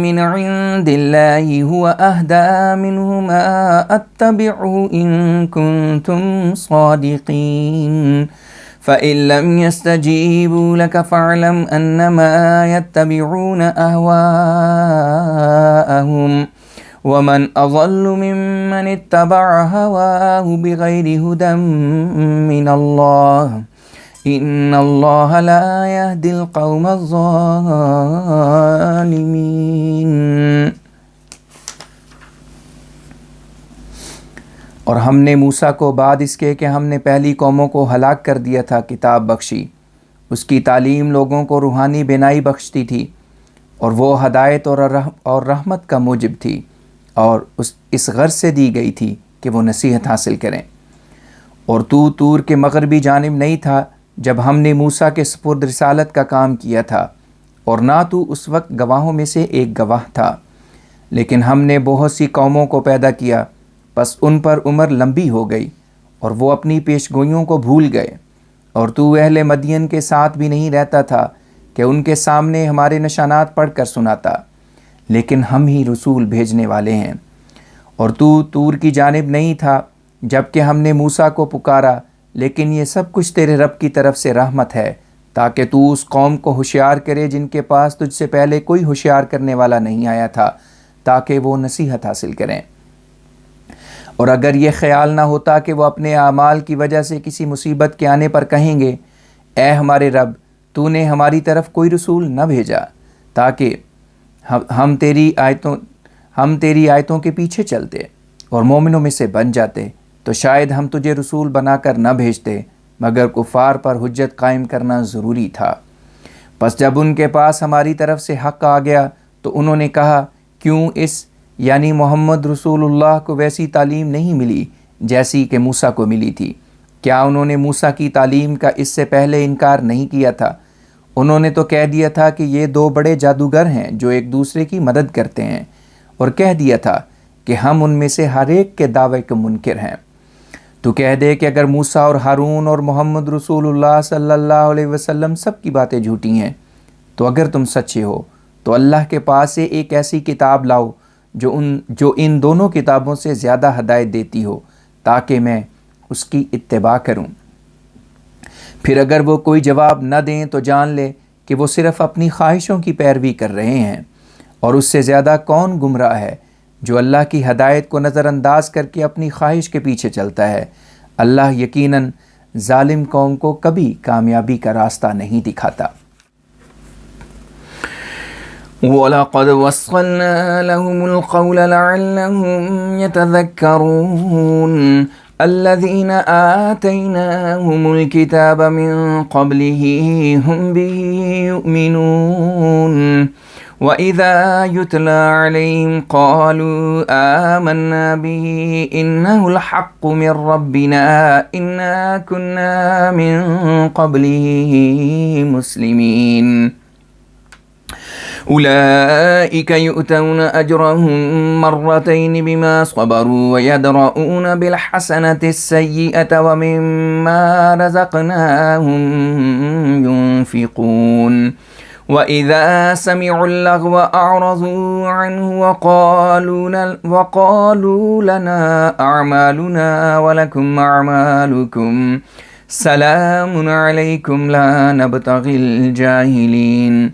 مِّنْ عِندِ اللَّهِ هُوَ أَهْدَىٰ مِنْهُ مَا أَتَّبِعْهُ إِن كُنتُمْ صَادِقِينَ فَإِن لَّمْ يَسْتَجِيبُوا لَكَ فَاعْلَمْ أَنَّمَا يَتَّبِعُونَ أَهْوَاءَهُمْ وَمَنْ أَضَلُّ مِمَّنِ اتَّبَعَ هَوَاهُ بِغَيْرِ هُدًى مِّنَ اللَّهِ إِنَّ اللَّهَ لَا يَهْدِي الْقَوْمَ الظَّالِمِينَ۔ اور ہم نے موسیٰ کو بعد اس کے کہ ہم نے پہلی قوموں کو ہلاک کر دیا تھا کتاب بخشی، اس کی تعلیم لوگوں کو روحانی بینائی بخشتی تھی، اور وہ ہدایت اور رحمت کا موجب تھی، اور اس غرض سے دی گئی تھی کہ وہ نصیحت حاصل کریں۔ اور تو طور کے مغربی جانب نہیں تھا جب ہم نے موسیٰ کے سپرد رسالت کا کام کیا تھا، اور نہ تو اس وقت گواہوں میں سے ایک گواہ تھا، لیکن ہم نے بہت سی قوموں کو پیدا کیا، پس ان پر عمر لمبی ہو گئی اور وہ اپنی پیشگوئیوں کو بھول گئے۔ اور تو اہل مدین کے ساتھ بھی نہیں رہتا تھا کہ ان کے سامنے ہمارے نشانات پڑھ کر سناتا، لیکن ہم ہی رسول بھیجنے والے ہیں۔ اور تو طور کی جانب نہیں تھا جب کہ ہم نے موسیٰ کو پکارا، لیکن یہ سب کچھ تیرے رب کی طرف سے رحمت ہے، تاکہ تو اس قوم کو ہوشیار کرے جن کے پاس تجھ سے پہلے کوئی ہوشیار کرنے والا نہیں آیا تھا، تاکہ وہ نصیحت حاصل کریں۔ اور اگر یہ خیال نہ ہوتا کہ وہ اپنے اعمال کی وجہ سے کسی مصیبت کے آنے پر کہیں گے اے ہمارے رب، تو نے ہماری طرف کوئی رسول نہ بھیجا تاکہ ہم تیری آیتوں کے پیچھے چلتے اور مومنوں میں سے بن جاتے تو شاید ہم تجھے رسول بنا کر نہ بھیجتے، مگر کفار پر حجت قائم کرنا ضروری تھا۔ پس جب ان کے پاس ہماری طرف سے حق آ گیا تو انہوں نے کہا، کیوں اس یعنی محمد رسول اللہ کو ویسی تعلیم نہیں ملی جیسی کہ موسیٰ کو ملی تھی؟ کیا انہوں نے موسیٰ کی تعلیم کا اس سے پہلے انکار نہیں کیا تھا؟ انہوں نے تو کہہ دیا تھا کہ یہ دو بڑے جادوگر ہیں جو ایک دوسرے کی مدد کرتے ہیں، اور کہہ دیا تھا کہ ہم ان میں سے ہر ایک کے دعوے کے منکر ہیں۔ تو کہہ دے کہ اگر موسیٰ اور ہارون اور محمد رسول اللہ صلی اللہ علیہ وسلم سب کی باتیں جھوٹی ہیں، تو اگر تم سچے ہو تو اللہ کے پاس سے ایک ایسی کتاب لاؤ جو ان دونوں کتابوں سے زیادہ ہدایت دیتی ہو، تاکہ میں اس کی اتباع کروں۔ پھر اگر وہ کوئی جواب نہ دیں تو جان لے کہ وہ صرف اپنی خواہشوں کی پیروی کر رہے ہیں، اور اس سے زیادہ کون گمراہ ہے جو اللہ کی ہدایت کو نظر انداز کر کے اپنی خواہش کے پیچھے چلتا ہے۔ اللہ یقیناً ظالم قوم کو کبھی کامیابی کا راستہ نہیں دکھاتا۔ وَلَقَدْ وَصَّلْنَا لَهُمُ الْقَوْلَ لَعَلَّهُمْ يَتَذَكَّرُونَ الَّذِينَ آتَيْنَاهُمُ الْكِتَابَ مِنْ قَبْلِهِ هُمْ بِهِ يُؤْمِنُونَ وَإِذَا يُتْلَى عَلَيْهِمْ قَالُوا آمَنَّا بِهِ إِنَّهُ الْحَقُّ مِنْ رَبِّنَا إِنَّا كُنَّا مِنْ قَبْلِهِ مُسْلِمِينَ أولئك يؤتون أجرهم مرتين بما صبروا ويدرؤون بالحسنة السيئة ومما رزقناهم ينفقون وإذا سمعوا اللغو أعرضوا عنه وقالوا لنا أعمالنا ولكم أعمالكم سلام عليكم لا نبتغي الجاهلين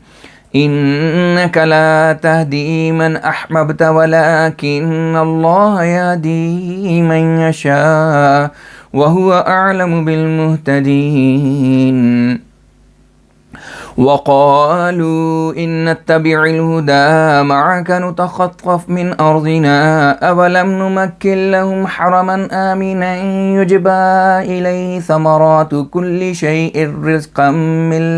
إنك لا تهدي من أحببت ولكن الله يهدي من يشاء وهو أعلم بالمهتدين وقالوا إن نتبع الهدى معك نتخطف من أرضنا أولم نمكن لهم حرما آمنا يجبى إليه ثمرات كل شيء رزقا من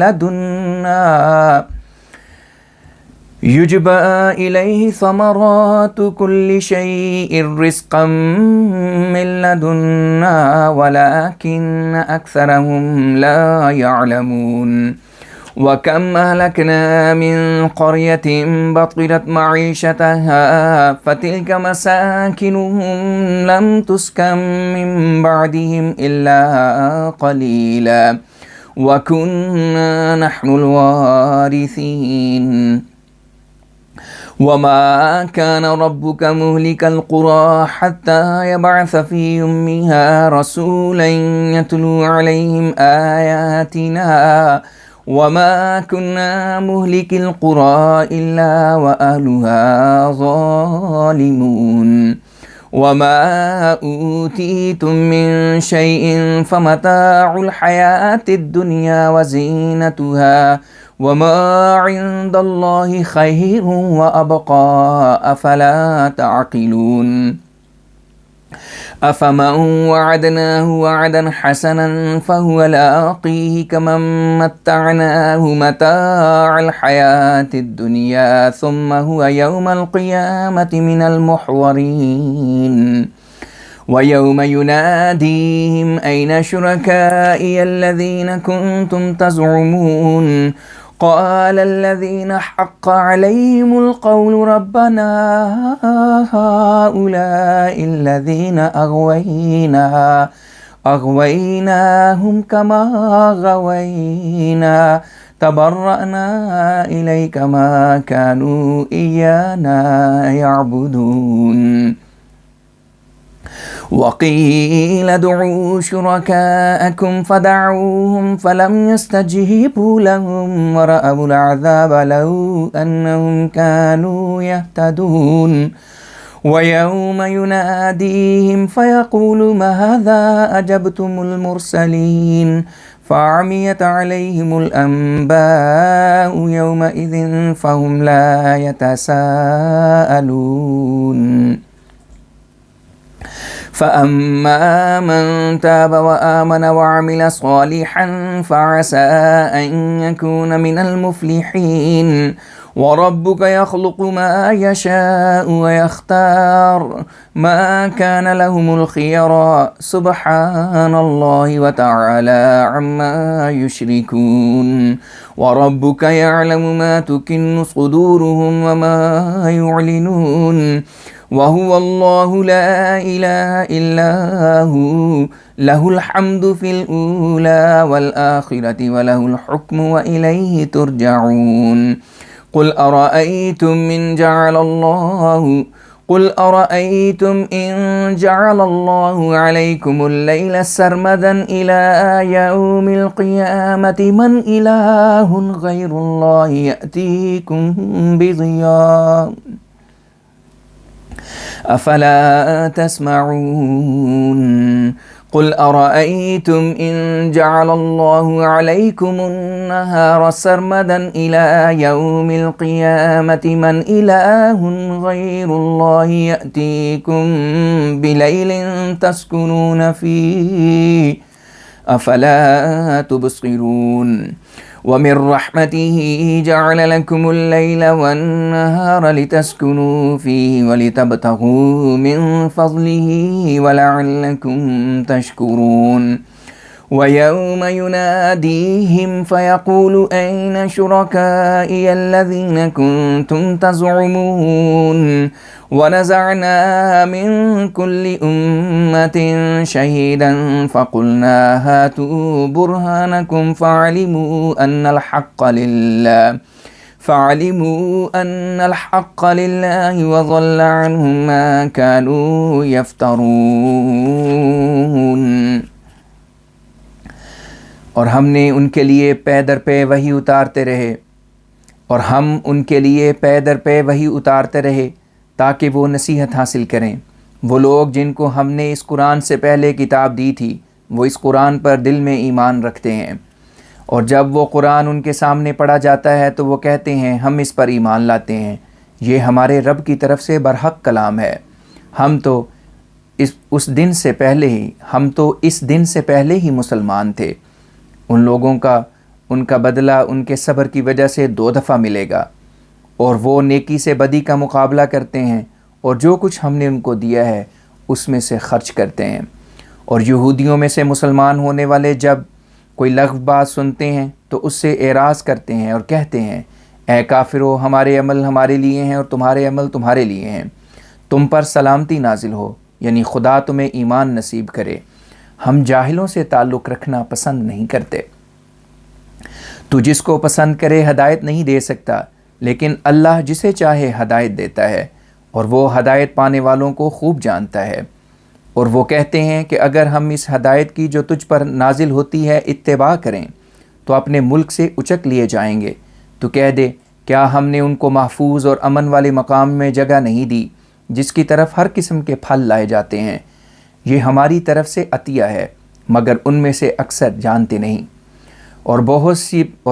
لدنا ولكن أكثرهم لا يعلمون وكم أهلكنا من قرية بطرت معيشتها فتلك مساكنهم لم تسكن من بعدهم إلا قليلا وكنا نحن الوارثين وما كان ربك مهلك القرى حتى يبعث في أمها رسولا يتلو عليهم آياتنا وما كنا مهلك القرى إلا وأهلها ظالمون وما أوتيتم من شيء فمتاع الحياة الدنيا وزينتها وما عند الله خير وأبقى أفلا تعقلون أفمن وعدناه وعدا حسنا فهو لاقيه كمن متعناه متاع الحياة الدنيا ثم هو يوم القيامة من المحضرين ويوم يناديهم أين شركائي الذين كنتم تزعمون قال الذين حق عليهم القول ربنا هؤلاء الذين أغويناهم كما غوينا تبرأنا إليك ما كانوا إيانا يعبدون وقيل ادعوا شركاءكم فدعوهم فلم يستجيبوا لهم ورأوا العذاب لو أنهم كانوا يهتدون ويوم يناديهم فيقول ماذا أجبتم المرسلين فعميت عليهم الأنباء يومئذ فهم لا يتساءلون فأما من تاب وآمن وعمل صالحا فعسى أن يكون من المفلحين وربك يخلق ما يشاء ويختار ما كان لهم الخيرى سبحان الله وتعالى عما يشركون وربك يعلم ما تكن صدورهم وما يعلنون وهو الله لا إله إلا هو له الحمد في الأولى والآخرة وله الحكم وإليه ترجعون قل أرأيتم إن جعل الله عليكم الليل سرمدا إلى يوم القيامة من إله غير الله يأتيكم بضياء أفلا تسمعون قل أرأيتم إن جعل الله عليكم النهار سرمدا إلى يوم القيامة من إله غير الله يأتيكم بليل تسكنون فيه أفلا تبصرون ومن رحمته جعل لكم الليل والنهار لتسكنوا فيه ولتبتغوا من فضله ولعلكم تشكرون ويوم يناديهم فيقول أين شركائي الذين كنتم تزعمون ونزعنا من كل أمة شهيدا فقلنا هاتوا برهانكم فعلموا أن الحق لله وضل عنهم ما كانوا يفترون اور ہم نے ان کے لیے پے در پے وحی اتارتے رہے تاکہ وہ نصیحت حاصل کریں۔ وہ لوگ جن کو ہم نے اس قرآن سے پہلے کتاب دی تھی وہ اس قرآن پر دل میں ایمان رکھتے ہیں، اور جب وہ قرآن ان کے سامنے پڑھا جاتا ہے تو وہ کہتے ہیں ہم اس پر ایمان لاتے ہیں، یہ ہمارے رب کی طرف سے برحق کلام ہے۔ ہم تو اس دن سے پہلے ہی مسلمان تھے۔ ان لوگوں کا ان کا بدلہ ان کے صبر کی وجہ سے 2 دفعہ ملے گا، اور وہ نیکی سے بدی کا مقابلہ کرتے ہیں اور جو کچھ ہم نے ان کو دیا ہے اس میں سے خرچ کرتے ہیں۔ اور یہودیوں میں سے مسلمان ہونے والے جب کوئی لغو بات سنتے ہیں تو اس سے اعراض کرتے ہیں اور کہتے ہیں اے کافرو، ہمارے عمل ہمارے لیے ہیں اور تمہارے عمل تمہارے لیے ہیں، تم پر سلامتی نازل ہو، یعنی خدا تمہیں ایمان نصیب کرے۔ ہم جاہلوں سے تعلق رکھنا پسند نہیں کرتے۔ تو جس کو پسند کرے ہدایت نہیں دے سکتا، لیکن اللہ جسے چاہے ہدایت دیتا ہے، اور وہ ہدایت پانے والوں کو خوب جانتا ہے۔ اور وہ کہتے ہیں کہ اگر ہم اس ہدایت کی جو تجھ پر نازل ہوتی ہے اتباع کریں تو اپنے ملک سے اچک لیے جائیں گے۔ تو کہہ دے کیا ہم نے ان کو محفوظ اور امن والے مقام میں جگہ نہیں دی جس کی طرف ہر قسم کے پھل لائے جاتے ہیں؟ یہ ہماری طرف سے عطیہ ہے، مگر ان میں سے اکثر جانتے نہیں۔ اور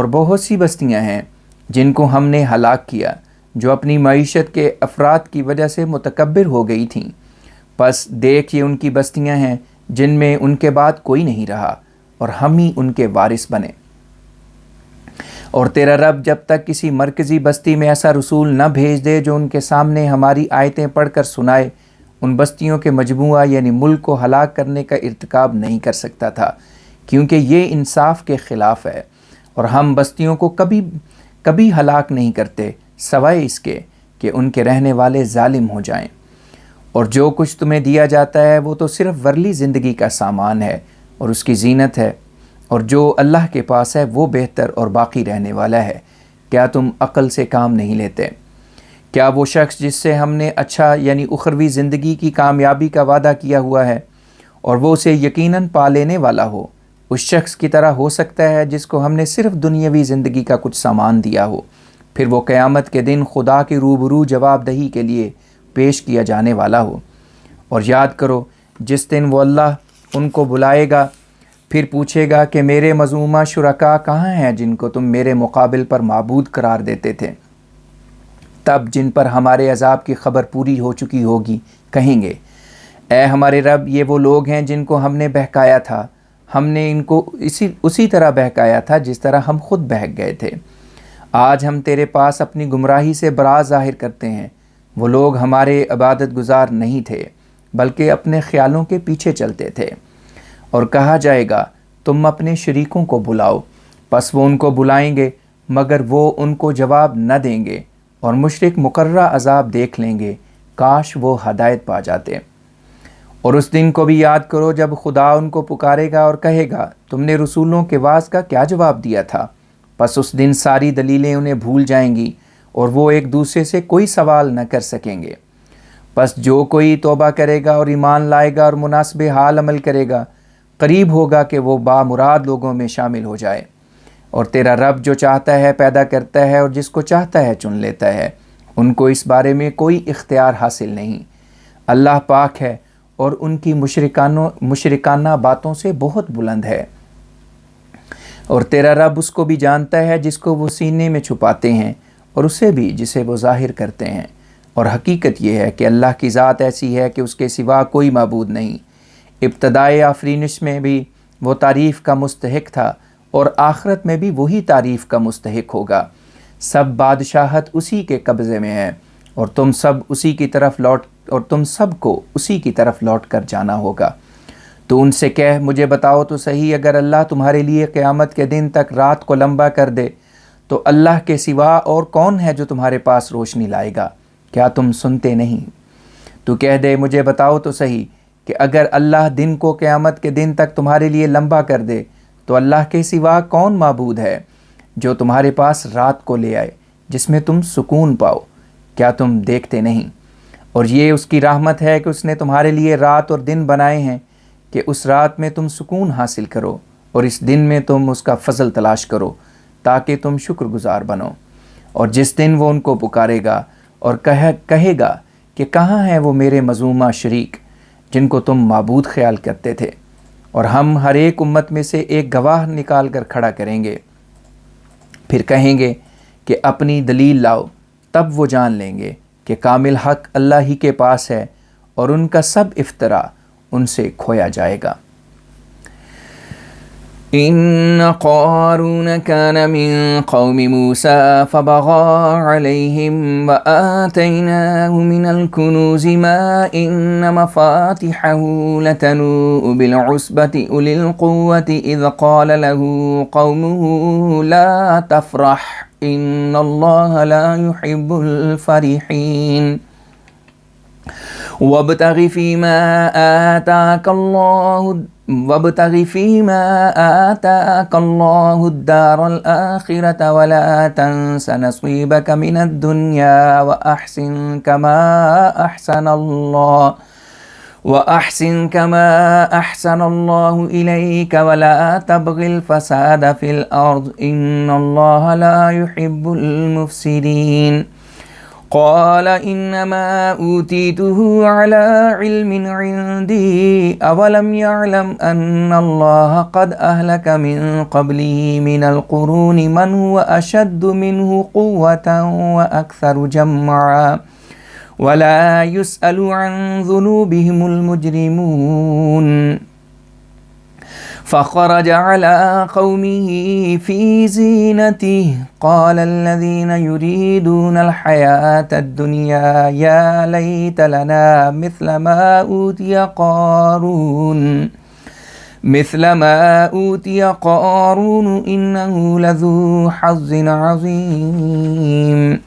بہت سی بستیاں ہیں جن کو ہم نے ہلاک کیا جو اپنی معیشت کے افراد کی وجہ سے متکبر ہو گئی تھیں، پس دیکھ یہ ان کی بستیاں ہیں جن میں ان کے بعد کوئی نہیں رہا اور ہم ہی ان کے وارث بنے۔ اور تیرا رب جب تک کسی مرکزی بستی میں ایسا رسول نہ بھیج دے جو ان کے سامنے ہماری آیتیں پڑھ کر سنائے، ان بستیوں کے مجموعہ یعنی ملک کو ہلاک کرنے کا ارتکاب نہیں کر سکتا تھا، کیونکہ یہ انصاف کے خلاف ہے، اور ہم بستیوں کو کبھی ہلاک نہیں کرتے سوائے اس کے کہ ان کے رہنے والے ظالم ہو جائیں۔ اور جو کچھ تمہیں دیا جاتا ہے وہ تو صرف ورلی زندگی کا سامان ہے اور اس کی زینت ہے، اور جو اللہ کے پاس ہے وہ بہتر اور باقی رہنے والا ہے۔ کیا تم عقل سے کام نہیں لیتے؟ کیا وہ شخص جس سے ہم نے اچھا یعنی اخروی زندگی کی کامیابی کا وعدہ کیا ہوا ہے اور وہ اسے یقیناً پا لینے والا ہو، اس شخص کی طرح ہو سکتا ہے جس کو ہم نے صرف دنیاوی زندگی کا کچھ سامان دیا ہو، پھر وہ قیامت کے دن خدا کے روبرو جواب دہی کے لیے پیش کیا جانے والا ہو؟ اور یاد کرو جس دن وہ اللہ ان کو بلائے گا پھر پوچھے گا کہ میرے مظلومہ شرکا کہاں ہیں جن کو تم میرے مقابل پر معبود قرار دیتے تھے؟ تب جن پر ہمارے عذاب کی خبر پوری ہو چکی ہوگی کہیں گے اے ہمارے رب، یہ وہ لوگ ہیں جن کو ہم نے بہکایا تھا، ہم نے ان کو اسی طرح بہکایا تھا جس طرح ہم خود بہک گئے تھے۔ آج ہم تیرے پاس اپنی گمراہی سے براز ظاہر کرتے ہیں۔ وہ لوگ ہمارے عبادت گزار نہیں تھے بلکہ اپنے خیالوں کے پیچھے چلتے تھے۔ اور کہا جائے گا تم اپنے شریکوں کو بلاؤ، پس وہ ان کو بلائیں گے مگر وہ ان کو جواب نہ دیں گے، اور مشرک مقررہ عذاب دیکھ لیں گے، کاش وہ ہدایت پا جاتے۔ اور اس دن کو بھی یاد کرو جب خدا ان کو پکارے گا اور کہے گا تم نے رسولوں کے واعظ کا کیا جواب دیا تھا؟ پس اس دن ساری دلیلیں انہیں بھول جائیں گی اور وہ ایک دوسرے سے کوئی سوال نہ کر سکیں گے۔ پس جو کوئی توبہ کرے گا اور ایمان لائے گا اور مناسب حال عمل کرے گا، قریب ہوگا کہ وہ بامراد لوگوں میں شامل ہو جائے۔ اور تیرا رب جو چاہتا ہے پیدا کرتا ہے اور جس کو چاہتا ہے چن لیتا ہے، ان کو اس بارے میں کوئی اختیار حاصل نہیں۔ اللہ پاک ہے اور ان کی مشرکانہ باتوں سے بہت بلند ہے۔ اور تیرا رب اس کو بھی جانتا ہے جس کو وہ سینے میں چھپاتے ہیں اور اسے بھی جسے وہ ظاہر کرتے ہیں۔ اور حقیقت یہ ہے کہ اللہ کی ذات ایسی ہے کہ اس کے سوا کوئی معبود نہیں۔ ابتدائے آفرینش میں بھی وہ تعریف کا مستحق تھا اور آخرت میں بھی وہی تعریف کا مستحق ہوگا۔ سب بادشاہت اسی کے قبضے میں ہے اور تم سب کو اسی کی طرف لوٹ کر جانا ہوگا۔ تو ان سے کہہ مجھے بتاؤ تو صحیح، اگر اللہ تمہارے لیے قیامت کے دن تک رات کو لمبا کر دے تو اللہ کے سوا اور کون ہے جو تمہارے پاس روشنی لائے گا؟ کیا تم سنتے نہیں؟ تو کہہ دے مجھے بتاؤ تو صحیح کہ اگر اللہ دن کو قیامت کے دن تک تمہارے لیے لمبا کر دے تو اللہ کے سوا کون معبود ہے جو تمہارے پاس رات کو لے آئے جس میں تم سکون پاؤ؟ کیا تم دیکھتے نہیں؟ اور یہ اس کی رحمت ہے کہ اس نے تمہارے لیے رات اور دن بنائے ہیں کہ اس رات میں تم سکون حاصل کرو اور اس دن میں تم اس کا فضل تلاش کرو تاکہ تم شکر گزار بنو۔ اور جس دن وہ ان کو پکارے گا اور کہے گا کہ کہاں ہیں وہ میرے مظلومہ شریک جن کو تم معبود خیال کرتے تھے، اور ہم ہر ایک امت میں سے ایک گواہ نکال کر کھڑا کریں گے، پھر کہیں گے کہ اپنی دلیل لاؤ، تب وہ جان لیں گے کہ کامل حق اللہ ہی کے پاس ہے اور ان کا سب افطرا ان سے کھویا جائے گا۔ إن قارون كان من قوم موسى فبغى عليهم وآتيناه من الكنوز ما إن مفاتحه لتنوء بالعصبة أولي القوة إذ قال له قومه لا تفرح إن الله لا يحب الفرحين وابتغ فيما آتاك الله الدار الآخرة ولا تنس نصيبك من الدنيا وأحسن كما أحسن الله إليك ولا تبغ الفساد في الأرض إن الله لا يحب المفسدين قال إنما أوتيته على علم عندي أولم يعلم أن الله قد أهلك من قبله من القرون من هو أشد منه قوة وأكثر جمعا ولا يسأل عن ذنوبهم المجرمون فخرج على قومه في زينته قال الذين يريدون الحياة الدنيا يا ليت لنا مثل ما أوتي قارون إنه لذو حظ عظيم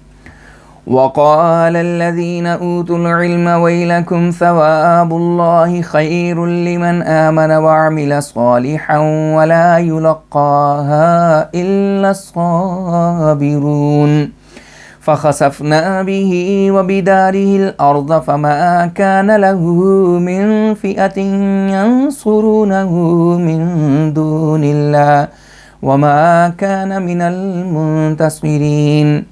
وقال الذين أوتوا العلم ويلكم ثواب الله خير لمن آمن وعمل صالحا ولا يلقاها إلا الصابرون فخسفنا به وبداره الأرض فما كان له من فئة ينصرونه من دون الله وما كان من المنتصرين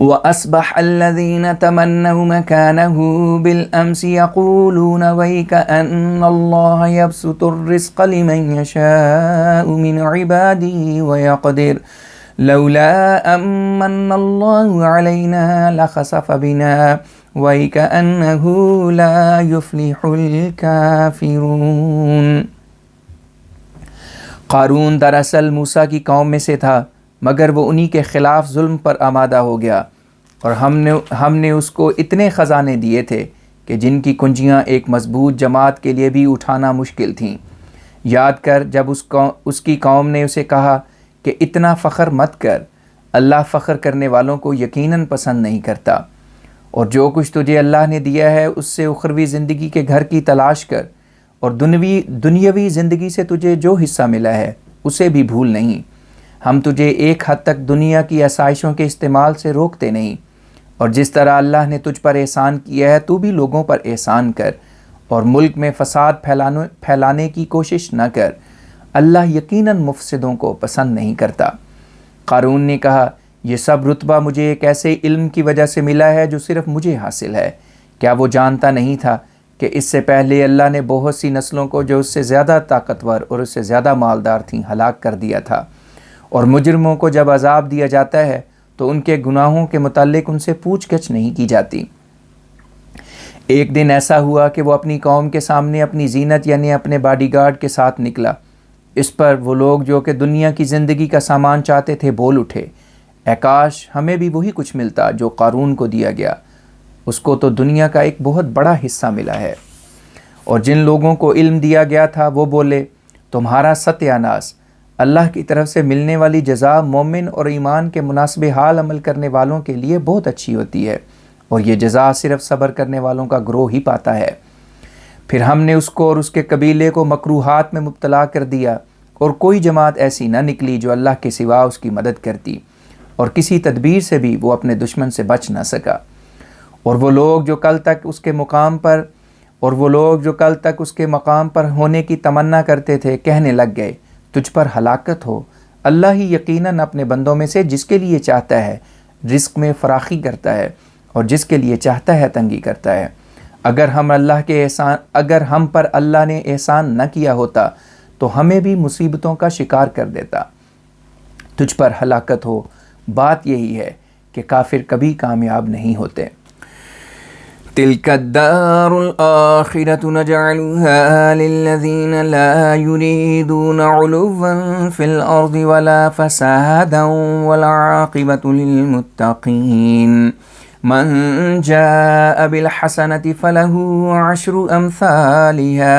وأصبح الذين تمنوا مكانه بالأمس يقولون ويك أن الله يبسط الرزق لمن يشاء من عباده ويقدر لولا أمن الله علينا لخسف بنا ويكأنه لا يفلح الكافرون۔ قارون دراصل موسیٰ کی قوم میں سے تھا، مگر وہ انہی کے خلاف ظلم پر آمادہ ہو گیا، اور ہم نے اس کو اتنے خزانے دیے تھے کہ جن کی کنجیاں ایک مضبوط جماعت کے لیے بھی اٹھانا مشکل تھیں۔ یاد کر جب اس کی قوم نے اسے کہا کہ اتنا فخر مت کر، اللہ فخر کرنے والوں کو یقیناً پسند نہیں کرتا، اور جو کچھ تجھے اللہ نے دیا ہے اس سے اخروی زندگی کے گھر کی تلاش کر، اور دنیاوی زندگی سے تجھے جو حصہ ملا ہے اسے بھی بھول نہیں۔ ہم تجھے ایک حد تک دنیا کی آسائشوں کے استعمال سے روکتے نہیں، اور جس طرح اللہ نے تجھ پر احسان کیا ہے تو بھی لوگوں پر احسان کر، اور ملک میں فساد پھیلانے کی کوشش نہ کر، اللہ یقیناً مفسدوں کو پسند نہیں کرتا۔ قارون نے کہا، یہ سب رتبہ مجھے ایک ایسے علم کی وجہ سے ملا ہے جو صرف مجھے حاصل ہے۔ کیا وہ جانتا نہیں تھا کہ اس سے پہلے اللہ نے بہت سی نسلوں کو جو اس سے زیادہ طاقتور اور اس سے زیادہ مالدار تھیں ہلاک کر دیا تھا، اور مجرموں کو جب عذاب دیا جاتا ہے تو ان کے گناہوں کے متعلق ان سے پوچھ گچھ نہیں کی جاتی۔ ایک دن ایسا ہوا کہ وہ اپنی قوم کے سامنے اپنی زینت یعنی اپنے باڈی گارڈ کے ساتھ نکلا۔ اس پر وہ لوگ جو کہ دنیا کی زندگی کا سامان چاہتے تھے بول اٹھے، اے کاش ہمیں بھی وہی کچھ ملتا جو قارون کو دیا گیا، اس کو تو دنیا کا ایک بہت بڑا حصہ ملا ہے۔ اور جن لوگوں کو علم دیا گیا تھا وہ بولے، تمہارا ستیہ ناس، اللہ کی طرف سے ملنے والی جزا مومن اور ایمان کے مناسب حال عمل کرنے والوں کے لیے بہت اچھی ہوتی ہے، اور یہ جزا صرف صبر کرنے والوں کا گروہ ہی پاتا ہے۔ پھر ہم نے اس کو اور اس کے قبیلے کو مکروہات میں مبتلا کر دیا، اور کوئی جماعت ایسی نہ نکلی جو اللہ کے سوا اس کی مدد کرتی، اور کسی تدبیر سے بھی وہ اپنے دشمن سے بچ نہ سکا۔ اور وہ لوگ جو کل تک اس کے مقام پر ہونے کی تمنا کرتے تھے کہنے لگ گئے، تجھ پر ہلاکت ہو، اللہ ہی یقیناً اپنے بندوں میں سے جس کے لیے چاہتا ہے رزق میں فراخی کرتا ہے، اور جس کے لیے چاہتا ہے تنگی کرتا ہے۔ اگر ہم پر اللہ نے احسان نہ کیا ہوتا تو ہمیں بھی مصیبتوں کا شکار کر دیتا۔ تجھ پر ہلاکت ہو، بات یہی ہے کہ کافر کبھی کامیاب نہیں ہوتے۔ تلك الدار الآخرة نجعلها للذين لا يريدون علوا في الأرض ولا فسادا والعاقبة للمتقين من جاء بالحسنة فله عشر أمثالها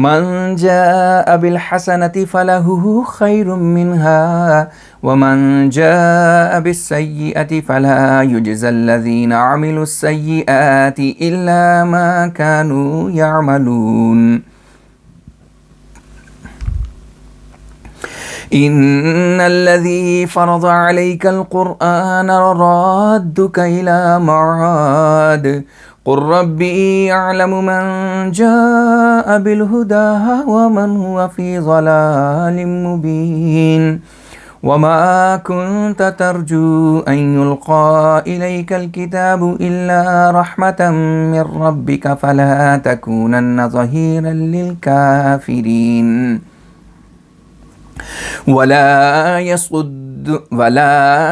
من جاء بالحسنة فله خير منها ومن جاء بالسيئة فلا يجزى الذين عملوا السيئات إلا ما كانوا يعملون إن الذي فرض عليك القرآن رادك إلى معاد قل ربي يعلم من جاء بالهدى ومن هو في ضلال مبين وما كنت ترجو أن يلقى إليك الكتاب إلا رحمة من ربك فلا تكونن ظهيرا للكافرين ولا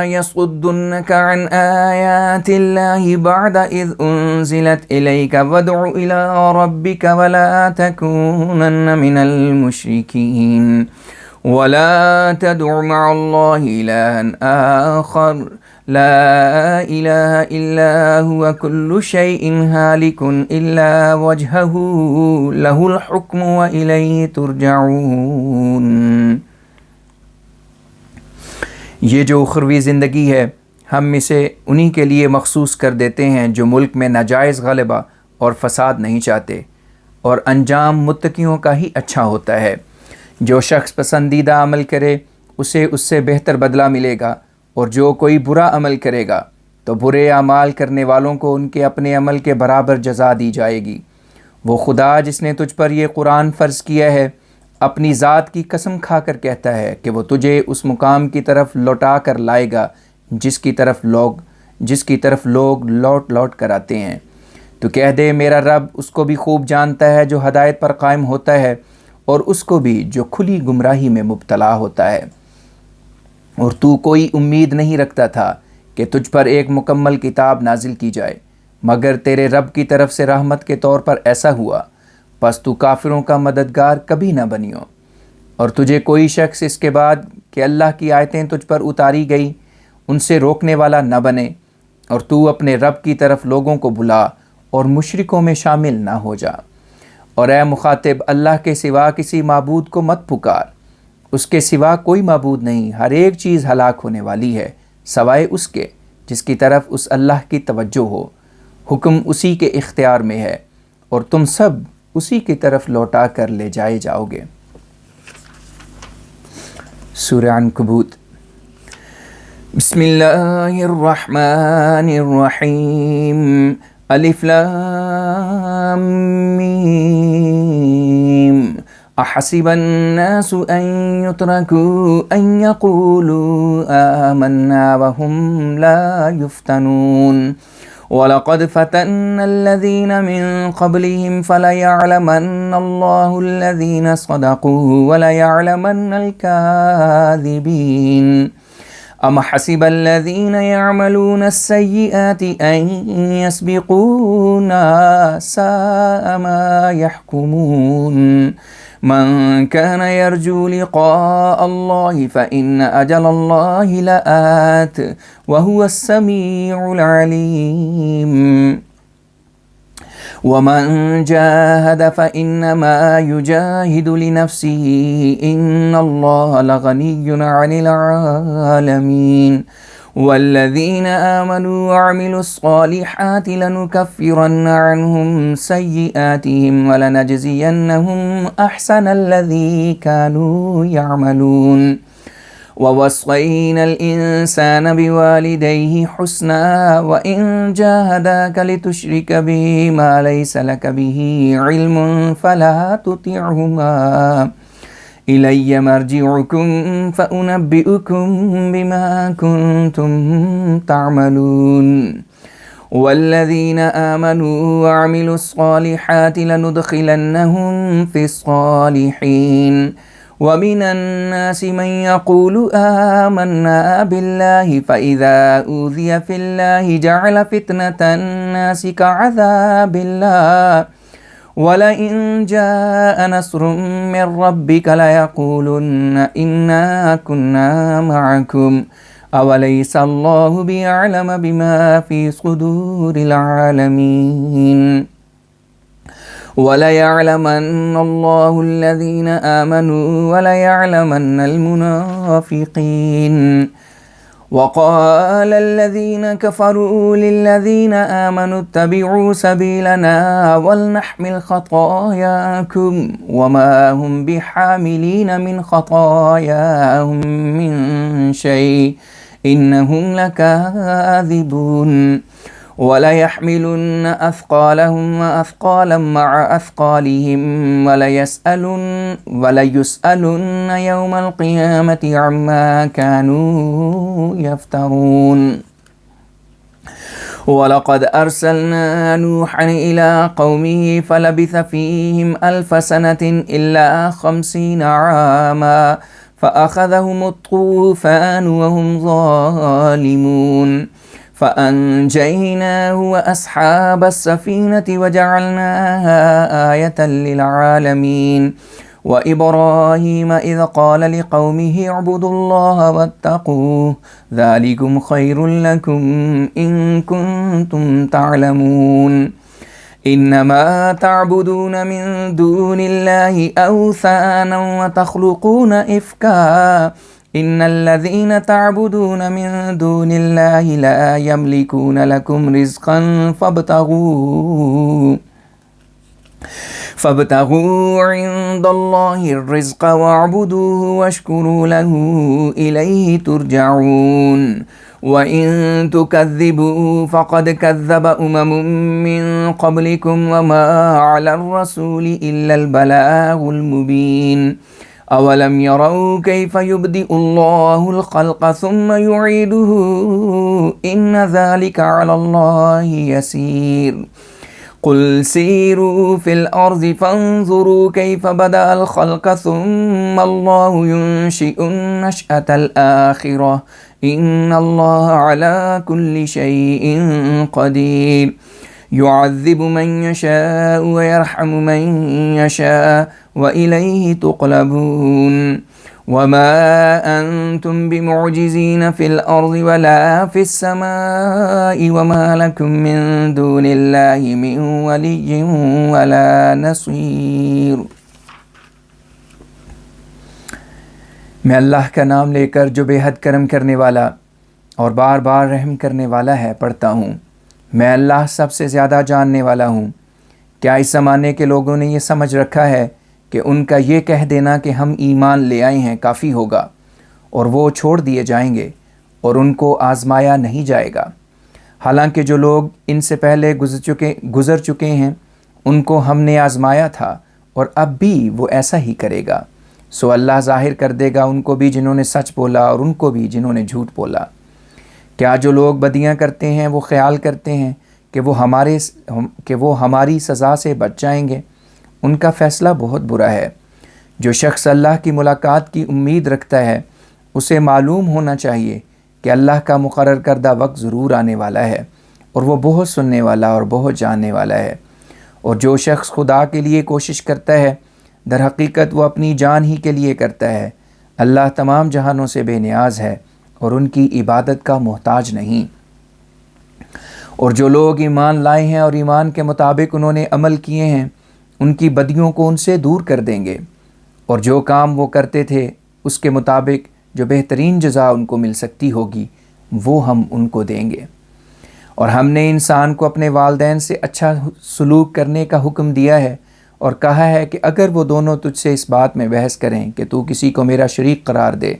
يصدنك عن آيات الله بعد إذ أنزلت إليك وادع إلى ربك ولا تكونن من المشركين ولا تدع مع الله إلها آخر لا إله إلا هو كل شيء هالك إلا وجهه له الحكم وإليه ترجعون۔ یہ جو اخروی زندگی ہے ہم اسے انہی کے لیے مخصوص کر دیتے ہیں جو ملک میں ناجائز غلبہ اور فساد نہیں چاہتے، اور انجام متقیوں کا ہی اچھا ہوتا ہے۔ جو شخص پسندیدہ عمل کرے اسے اس سے بہتر بدلہ ملے گا، اور جو کوئی برا عمل کرے گا تو برے اعمال کرنے والوں کو ان کے اپنے عمل کے برابر جزا دی جائے گی۔ وہ خدا جس نے تجھ پر یہ قرآن فرض کیا ہے اپنی ذات کی قسم کھا کر کہتا ہے کہ وہ تجھے اس مقام کی طرف لوٹا کر لائے گا جس کی طرف لوگ جس کی طرف لوگ لوٹ لوٹ کر آتے ہیں۔ تو کہہ دے میرا رب اس کو بھی خوب جانتا ہے جو ہدایت پر قائم ہوتا ہے، اور اس کو بھی جو کھلی گمراہی میں مبتلا ہوتا ہے۔ اور تو کوئی امید نہیں رکھتا تھا کہ تجھ پر ایک مکمل کتاب نازل کی جائے، مگر تیرے رب کی طرف سے رحمت کے طور پر ایسا ہوا، پس تو کافروں کا مددگار کبھی نہ بنیو۔ اور تجھے کوئی شخص اس کے بعد کہ اللہ کی آیتیں تجھ پر اتاری گئی ان سے روکنے والا نہ بنے، اور تو اپنے رب کی طرف لوگوں کو بلا اور مشرکوں میں شامل نہ ہو جا۔ اور اے مخاطب، اللہ کے سوا کسی معبود کو مت پکار، اس کے سوا کوئی معبود نہیں، ہر ایک چیز ہلاک ہونے والی ہے سوائے اس کے جس کی طرف اس اللہ کی توجہ ہو، حکم اسی کے اختیار میں ہے، اور تم سب اسی کی طرف لوٹا کر لے جائے جاؤ گے۔ سورہ عنکبوت۔ بسم اللہ الرحمن الرحیم۔ الف لام میم۔ احسب الناس ان يتركوا ان يقولوا آمنا وهم لا يفتنون وَلَقَدْ فَتَنَّا الَّذِينَ مِن قَبْلِهِمْ فَلَيَعْلَمَنَّ اللَّهُ الَّذِينَ صَدَقُوا وَلَيَعْلَمَنَّ الْكَاذِبِينَ أَمْ حَسِبَ الَّذِينَ يَعْمَلُونَ السَّيِّئَاتِ أَن يَسْبِقُونَا سَاءَ مَا يَحْكُمُونَ من كان يرجو لقاء الله فإن أجل الله لآت وهو السميع العليم ومن جاهد فإنما يجاهد لنفسه إن الله لغني عن العالمين والذين آمنوا وعملوا الصالحات لنكفرن عنهم سيئاتهم ولنجزينهم أحسن الذي كانوا يعملون ووصينا الإنسان بوالديه حسنا وإن جاهداك لتشرك به ما ليس لك به علم فلا تطعهما إلي مرجعكم فأنبئكم بما كنتم تعملون والذين آمنوا وعملوا الصالحات لندخلنهم في الصالحين ومن الناس من يقول آمنا بالله فإذا أوذي في الله جعل فتنة الناس كعذاب الله وَلَئِن جَاءَ نَصْرٌ مِّن رَّبِّكَ لَيَقُولُنَّ إِنَّا كُنَّا مَعَكُمْ أَوَلَيْسَ اللَّهُ بِأَعْلَمَ بِمَا فِي صُدُورِ الْعَالَمِينَ وَلَيَعْلَمَنَّ اللَّهُ الَّذِينَ آمَنُوا وَلَيَعْلَمَنَّ الْمُنَافِقِينَ وقال الذين كفروا للذين آمنوا اتبعوا سبيلنا ولنحمل خطاياكم وما هم بحاملين من خطاياهم من شيء إنهم لكاذبون وَلَيَحْمِلُنَّ أَثْقَالَهُمْ وَأَثْقَالًا مَعَ أَثْقَالِهِمْ وَلَيُسْأَلُنَّ يَوْمَ الْقِيَامَةِ عَمَّا كَانُوا يَفْتَرُونَ وَلَقَدْ أَرْسَلْنَا نُوحًا إِلَىٰ قَوْمِهِ فَلَبِثَ فِيهِمْ أَلْفَ سَنَةٍ إِلَّا 50 عَامًا فَأَخَذَهُمُ الطُّوفَانُ وَهُمْ ظَالِمُونَ فأنجيناه وأصحاب السفينة وجعلناها آية للعالمين وإبراهيم إذ قال لقومه اعبدوا الله واتقوه ذلكم خير لكم إن كنتم تعلمون إنما تعبدون من دون الله أوثانا وتخلقون إفكا إن الذين تعبدون من دون الله لا يملكون لكم رزقا فابتغوا عند الله الرزق واعبدوه واشكروا له إليه ترجعون وإن تكذبوا فقد كذب من قبلكم وما على الرسول إلا البلاغ المبين اولم يروا كيف يبدئ الله الخلق ثم يعيده ان ذلك على الله يسير قل سيروا في الارض فانظروا كيف بدأ الخلق ثم الله ينشئ النشأة الآخرة ان الله على كل شيء قدير يعذب من يشاء ويرحم من يشاء وإليه تقلبون وما أنتم بمعجزين في الأرض ولا في السماء وما لكم من دون الله من ولي ولا نصير. میں اللہ کا نام لے کر جو بے حد کرم کرنے والا اور بار بار رحم کرنے والا ہے پڑھتا ہوں. میں اللہ سب سے زیادہ جاننے والا ہوں. کیا اس زمانے کے لوگوں نے یہ سمجھ رکھا ہے کہ ان کا یہ کہہ دینا کہ ہم ایمان لے آئے ہیں کافی ہوگا اور وہ چھوڑ دیے جائیں گے اور ان کو آزمایا نہیں جائے گا؟ حالانکہ جو لوگ ان سے پہلے گزر چکے ہیں ان کو ہم نے آزمایا تھا اور اب بھی وہ ایسا ہی کرے گا. سو اللہ ظاہر کر دے گا ان کو بھی جنہوں نے سچ بولا اور ان کو بھی جنہوں نے جھوٹ بولا. کیا جو لوگ بدیاں کرتے ہیں وہ خیال کرتے ہیں کہ وہ ہماری سزا سے بچ جائیں گے؟ ان کا فیصلہ بہت برا ہے. جو شخص اللہ کی ملاقات کی امید رکھتا ہے اسے معلوم ہونا چاہیے کہ اللہ کا مقرر کردہ وقت ضرور آنے والا ہے اور وہ بہت سننے والا اور بہت جاننے والا ہے. اور جو شخص خدا کے لیے کوشش کرتا ہے در حقیقت وہ اپنی جان ہی کے لیے کرتا ہے. اللہ تمام جہانوں سے بے نیاز ہے اور ان کی عبادت کا محتاج نہیں. اور جو لوگ ایمان لائے ہیں اور ایمان کے مطابق انہوں نے عمل کیے ہیں ان کی بدیوں کو ان سے دور کر دیں گے اور جو کام وہ کرتے تھے اس کے مطابق جو بہترین جزا ان کو مل سکتی ہوگی وہ ہم ان کو دیں گے. اور ہم نے انسان کو اپنے والدین سے اچھا سلوک کرنے کا حکم دیا ہے اور کہا ہے کہ اگر وہ دونوں تجھ سے اس بات میں بحث کریں کہ تو کسی کو میرا شریک قرار دے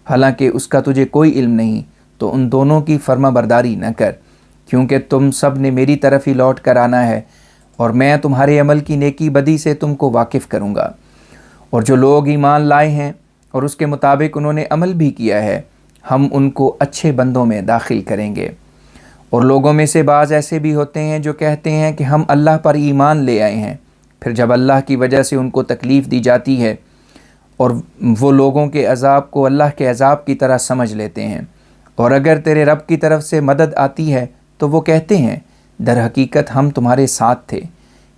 حالانکہ اس کا تجھے کوئی علم نہیں تو ان دونوں کی فرما برداری نہ کر، کیونکہ تم سب نے میری طرف ہی لوٹ کر آنا ہے اور میں تمہارے عمل کی نیکی بدی سے تم کو واقف کروں گا. اور جو لوگ ایمان لائے ہیں اور اس کے مطابق انہوں نے عمل بھی کیا ہے ہم ان کو اچھے بندوں میں داخل کریں گے. اور لوگوں میں سے بعض ایسے بھی ہوتے ہیں جو کہتے ہیں کہ ہم اللہ پر ایمان لے آئے ہیں، پھر جب اللہ کی وجہ سے ان کو تکلیف دی جاتی ہے اور وہ لوگوں کے عذاب کو اللہ کے عذاب کی طرح سمجھ لیتے ہیں. اور اگر تیرے رب کی طرف سے مدد آتی ہے تو وہ کہتے ہیں در حقیقت ہم تمہارے ساتھ تھے.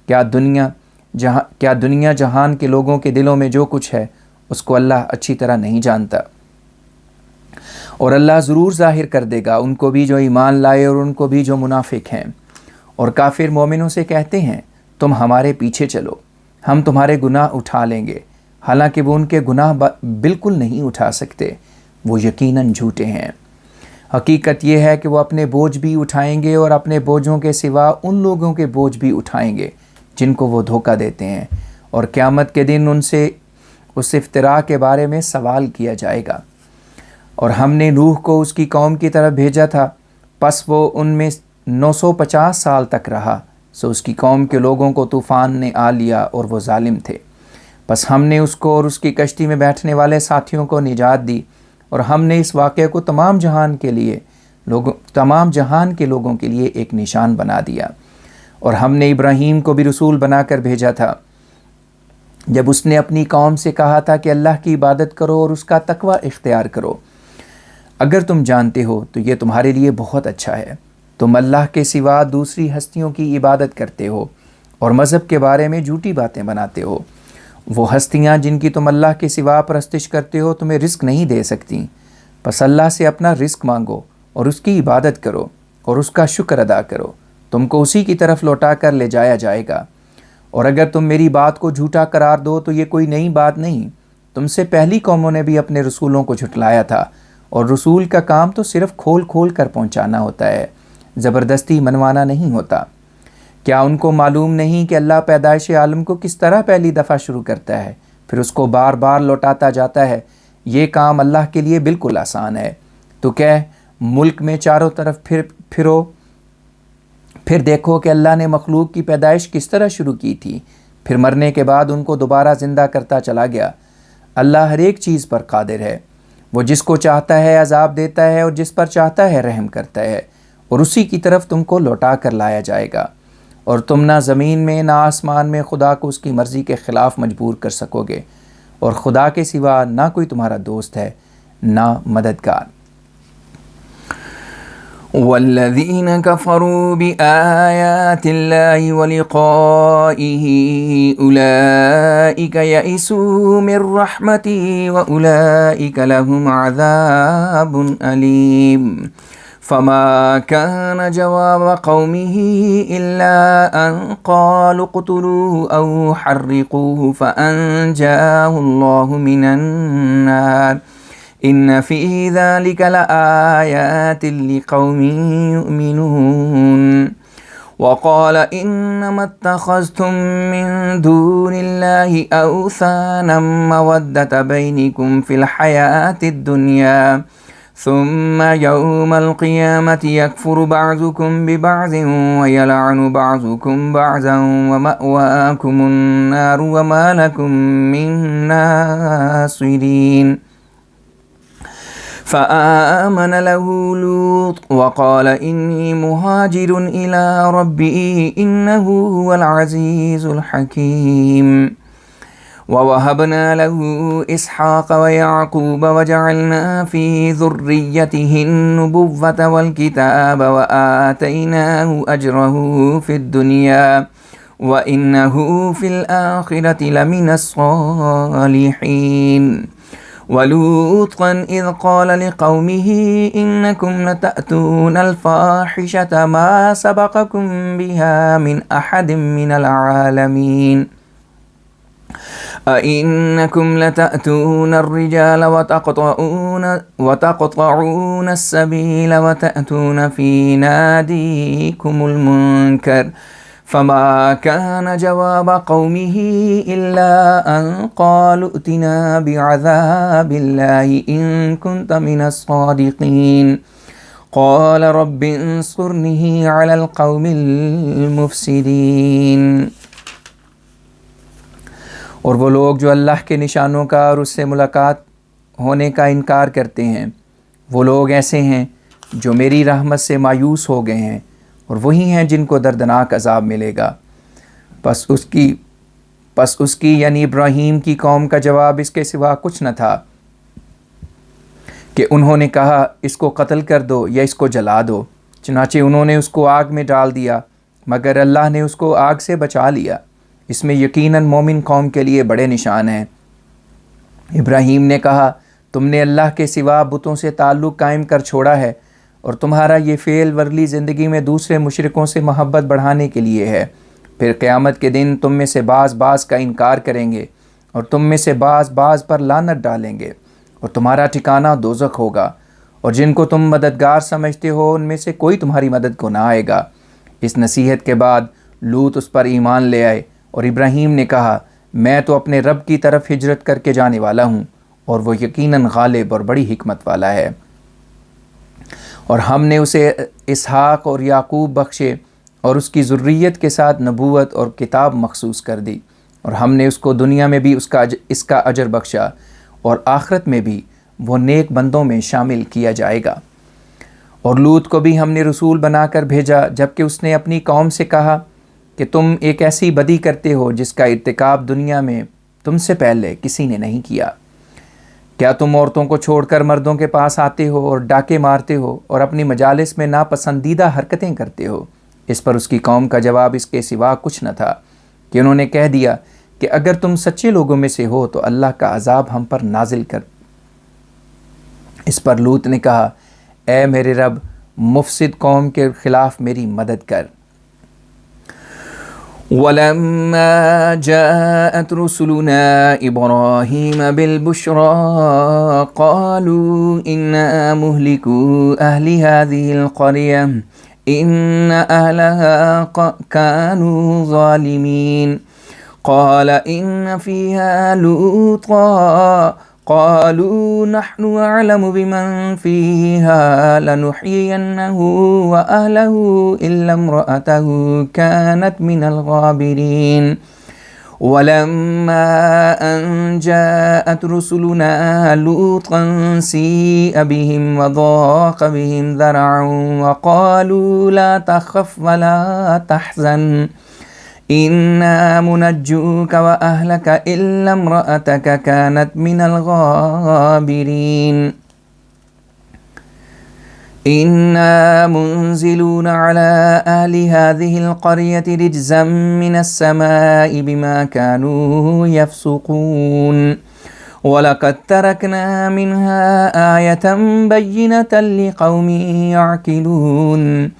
کیا دنیا جہان کے لوگوں کے دلوں میں جو کچھ ہے اس کو اللہ اچھی طرح نہیں جانتا؟ اور اللہ ضرور ظاہر کر دے گا ان کو بھی جو ایمان لائے اور ان کو بھی جو منافق ہیں. اور کافر مومنوں سے کہتے ہیں تم ہمارے پیچھے چلو، ہم تمہارے گناہ اٹھا لیں گے، حالانکہ وہ ان کے گناہ بالکل نہیں اٹھا سکتے، وہ یقیناً جھوٹے ہیں. حقیقت یہ ہے کہ وہ اپنے بوجھ بھی اٹھائیں گے اور اپنے بوجھوں کے سوا ان لوگوں کے بوجھ بھی اٹھائیں گے جن کو وہ دھوکہ دیتے ہیں، اور قیامت کے دن ان سے اس افتراء کے بارے میں سوال کیا جائے گا. اور ہم نے نوح کو اس کی قوم کی طرف بھیجا تھا، پس وہ ان میں 950 سال تک رہا، سو اس کی قوم کے لوگوں کو طوفان نے آ لیا اور وہ ظالم تھے. پس ہم نے اس کو اور اس کی کشتی میں بیٹھنے والے ساتھیوں کو نجات دی اور ہم نے اس واقعے کو تمام جہان کے لوگوں کے لیے ایک نشان بنا دیا. اور ہم نے ابراہیم کو بھی رسول بنا کر بھیجا تھا جب اس نے اپنی قوم سے کہا تھا کہ اللہ کی عبادت کرو اور اس کا تقوی اختیار کرو. اگر تم جانتے ہو تو یہ تمہارے لیے بہت اچھا ہے. تم اللہ کے سوا دوسری ہستیوں کی عبادت کرتے ہو اور مذہب کے بارے میں جھوٹی باتیں بناتے ہو. وہ ہستیاں جن کی تم اللہ کے سوا پرستش کرتے ہو تمہیں رزق نہیں دے سکتی، پس اللہ سے اپنا رزق مانگو اور اس کی عبادت کرو اور اس کا شکر ادا کرو، تم کو اسی کی طرف لوٹا کر لے جایا جائے گا. اور اگر تم میری بات کو جھوٹا قرار دو تو یہ کوئی نئی بات نہیں، تم سے پہلی قوموں نے بھی اپنے رسولوں کو جھٹلایا تھا، اور رسول کا کام تو صرف کھول کھول کر پہنچانا ہوتا ہے، زبردستی منوانا نہیں ہوتا. کیا ان کو معلوم نہیں کہ اللہ پیدائش عالم کو کس طرح پہلی دفعہ شروع کرتا ہے پھر اس کو بار بار لوٹاتا جاتا ہے؟ یہ کام اللہ کے لیے بالکل آسان ہے. تو کہہ ملک میں چاروں طرف پھرو، پھر دیکھو کہ اللہ نے مخلوق کی پیدائش کس طرح شروع کی تھی، پھر مرنے کے بعد ان کو دوبارہ زندہ کرتا چلا گیا. اللہ ہر ایک چیز پر قادر ہے۔ وہ جس کو چاہتا ہے عذاب دیتا ہے اور جس پر چاہتا ہے رحم کرتا ہے، اور اسی کی طرف تم کو لوٹا کر لایا جائے گا، اور تم نہ زمین میں نہ آسمان میں خدا کو اس کی مرضی کے خلاف مجبور کر سکو گے، اور خدا کے سوا نہ کوئی تمہارا دوست ہے نہ مددگار۔ والذین کفروا بآیات اللہ ولقائہ اولئک یئسوا من رحمتی واولئک لهم عذاب علیم۔ فما كان جواب قومه إلا أن قالوا اقتلوه أو حرقوه فأنجاه الله من النار إن في ذلك لآيات لقوم يؤمنون۔ وقال إنما اتخذتم من دون الله أوثانا مودة بينكم في الحياة الدنيا ثم يوم القيامة يكفر بعضكم ببعض ويلعن بعضكم بعضا ومأواكم النار وما لكم من ناصرين۔ فآمن له لوط وقال إني مهاجر إلى ربي إنه هو العزيز الحكيم۔ ووهبنا له إسحاق ويعقوب وجعلنا في ذريته النبوة والكتاب وآتيناه أجره في الدنيا وإنه في الآخرة لمن الصالحين۔ ولوطا إذ قال لقومه إنكم لتأتون الفاحشة ما سبقكم بها من أحد من العالمين أئنكم لتأتون الرجال وتقطعون السبيل وتأتون في ناديكم المنكر فما كان جواب قومه إلا أن قالوا ائتنا بعذاب الله إن كنت من الصادقين قال رب انصرني على القوم المفسدين۔ اور وہ لوگ جو اللہ کے نشانوں کا اور اس سے ملاقات ہونے کا انکار کرتے ہیں، وہ لوگ ایسے ہیں جو میری رحمت سے مایوس ہو گئے ہیں، اور وہی ہیں جن کو دردناک عذاب ملے گا۔ پس اس کی یعنی ابراہیم کی قوم کا جواب اس کے سوا کچھ نہ تھا کہ انہوں نے کہا اس کو قتل کر دو یا اس کو جلا دو، چنانچہ انہوں نے اس کو آگ میں ڈال دیا، مگر اللہ نے اس کو آگ سے بچا لیا۔ اس میں یقیناً مومن قوم کے لیے بڑے نشان ہیں۔ ابراہیم نے کہا تم نے اللہ کے سوا بتوں سے تعلق قائم کر چھوڑا ہے، اور تمہارا یہ فعل ورلی زندگی میں دوسرے مشرکوں سے محبت بڑھانے کے لیے ہے۔ پھر قیامت کے دن تم میں سے بعض کا انکار کریں گے، اور تم میں سے بعض پر لعنت ڈالیں گے، اور تمہارا ٹھکانہ دوزخ ہوگا، اور جن کو تم مددگار سمجھتے ہو ان میں سے کوئی تمہاری مدد کو نہ آئے گا۔ اس نصیحت کے بعد لوط اس پر ایمان لے آئے، اور ابراہیم نے کہا میں تو اپنے رب کی طرف ہجرت کر کے جانے والا ہوں، اور وہ یقیناً غالب اور بڑی حکمت والا ہے۔ اور ہم نے اسے اسحاق اور یعقوب بخشے، اور اس کی ذریت کے ساتھ نبوت اور کتاب مخصوص کر دی، اور ہم نے اس کو دنیا میں بھی اس کا اجر بخشا، اور آخرت میں بھی وہ نیک بندوں میں شامل کیا جائے گا۔ اور لوط کو بھی ہم نے رسول بنا کر بھیجا، جبکہ اس نے اپنی قوم سے کہا کہ تم ایک ایسی بدی کرتے ہو جس کا ارتکاب دنیا میں تم سے پہلے کسی نے نہیں کیا۔ کیا تم عورتوں کو چھوڑ کر مردوں کے پاس آتے ہو اور ڈاکے مارتے ہو اور اپنی مجالس میں ناپسندیدہ حرکتیں کرتے ہو؟ اس پر اس کی قوم کا جواب اس کے سوا کچھ نہ تھا کہ انہوں نے کہہ دیا کہ اگر تم سچے لوگوں میں سے ہو تو اللہ کا عذاب ہم پر نازل کر۔ اس پر لوط نے کہا اے میرے رب، مفسد قوم کے خلاف میری مدد کر۔ وَلَمَّا جَاءَتْ رُسُلُنَا إِبْرَاهِيمَ بِالْبُشْرَى قَالُوا إِنَّا مُهْلِكُو أَهْلِ هَذِهِ الْقَرْيَةِ إِنَّ أَهْلَهَا كَانُوا ظَالِمِينَ قَالَ إِنَّ فِيهَا لُوطًا قالوا نحن أعلم بمن فيها لنحيينه وأهله إلا امرأته كانت من الغابرين ولما أن جاءت رسلنا لوطا سيء بهم وضاق بهم ذرعا وقالوا لا تخف ولا تحزن إنا منجوك وأهلك إلا امرأتك كانت من الغابرين إنا منزلون على أهل هذه القرية رجزا من السماء بما كانوا يفسقون ولقد تركنا منها آية بينة لقوم يعقلون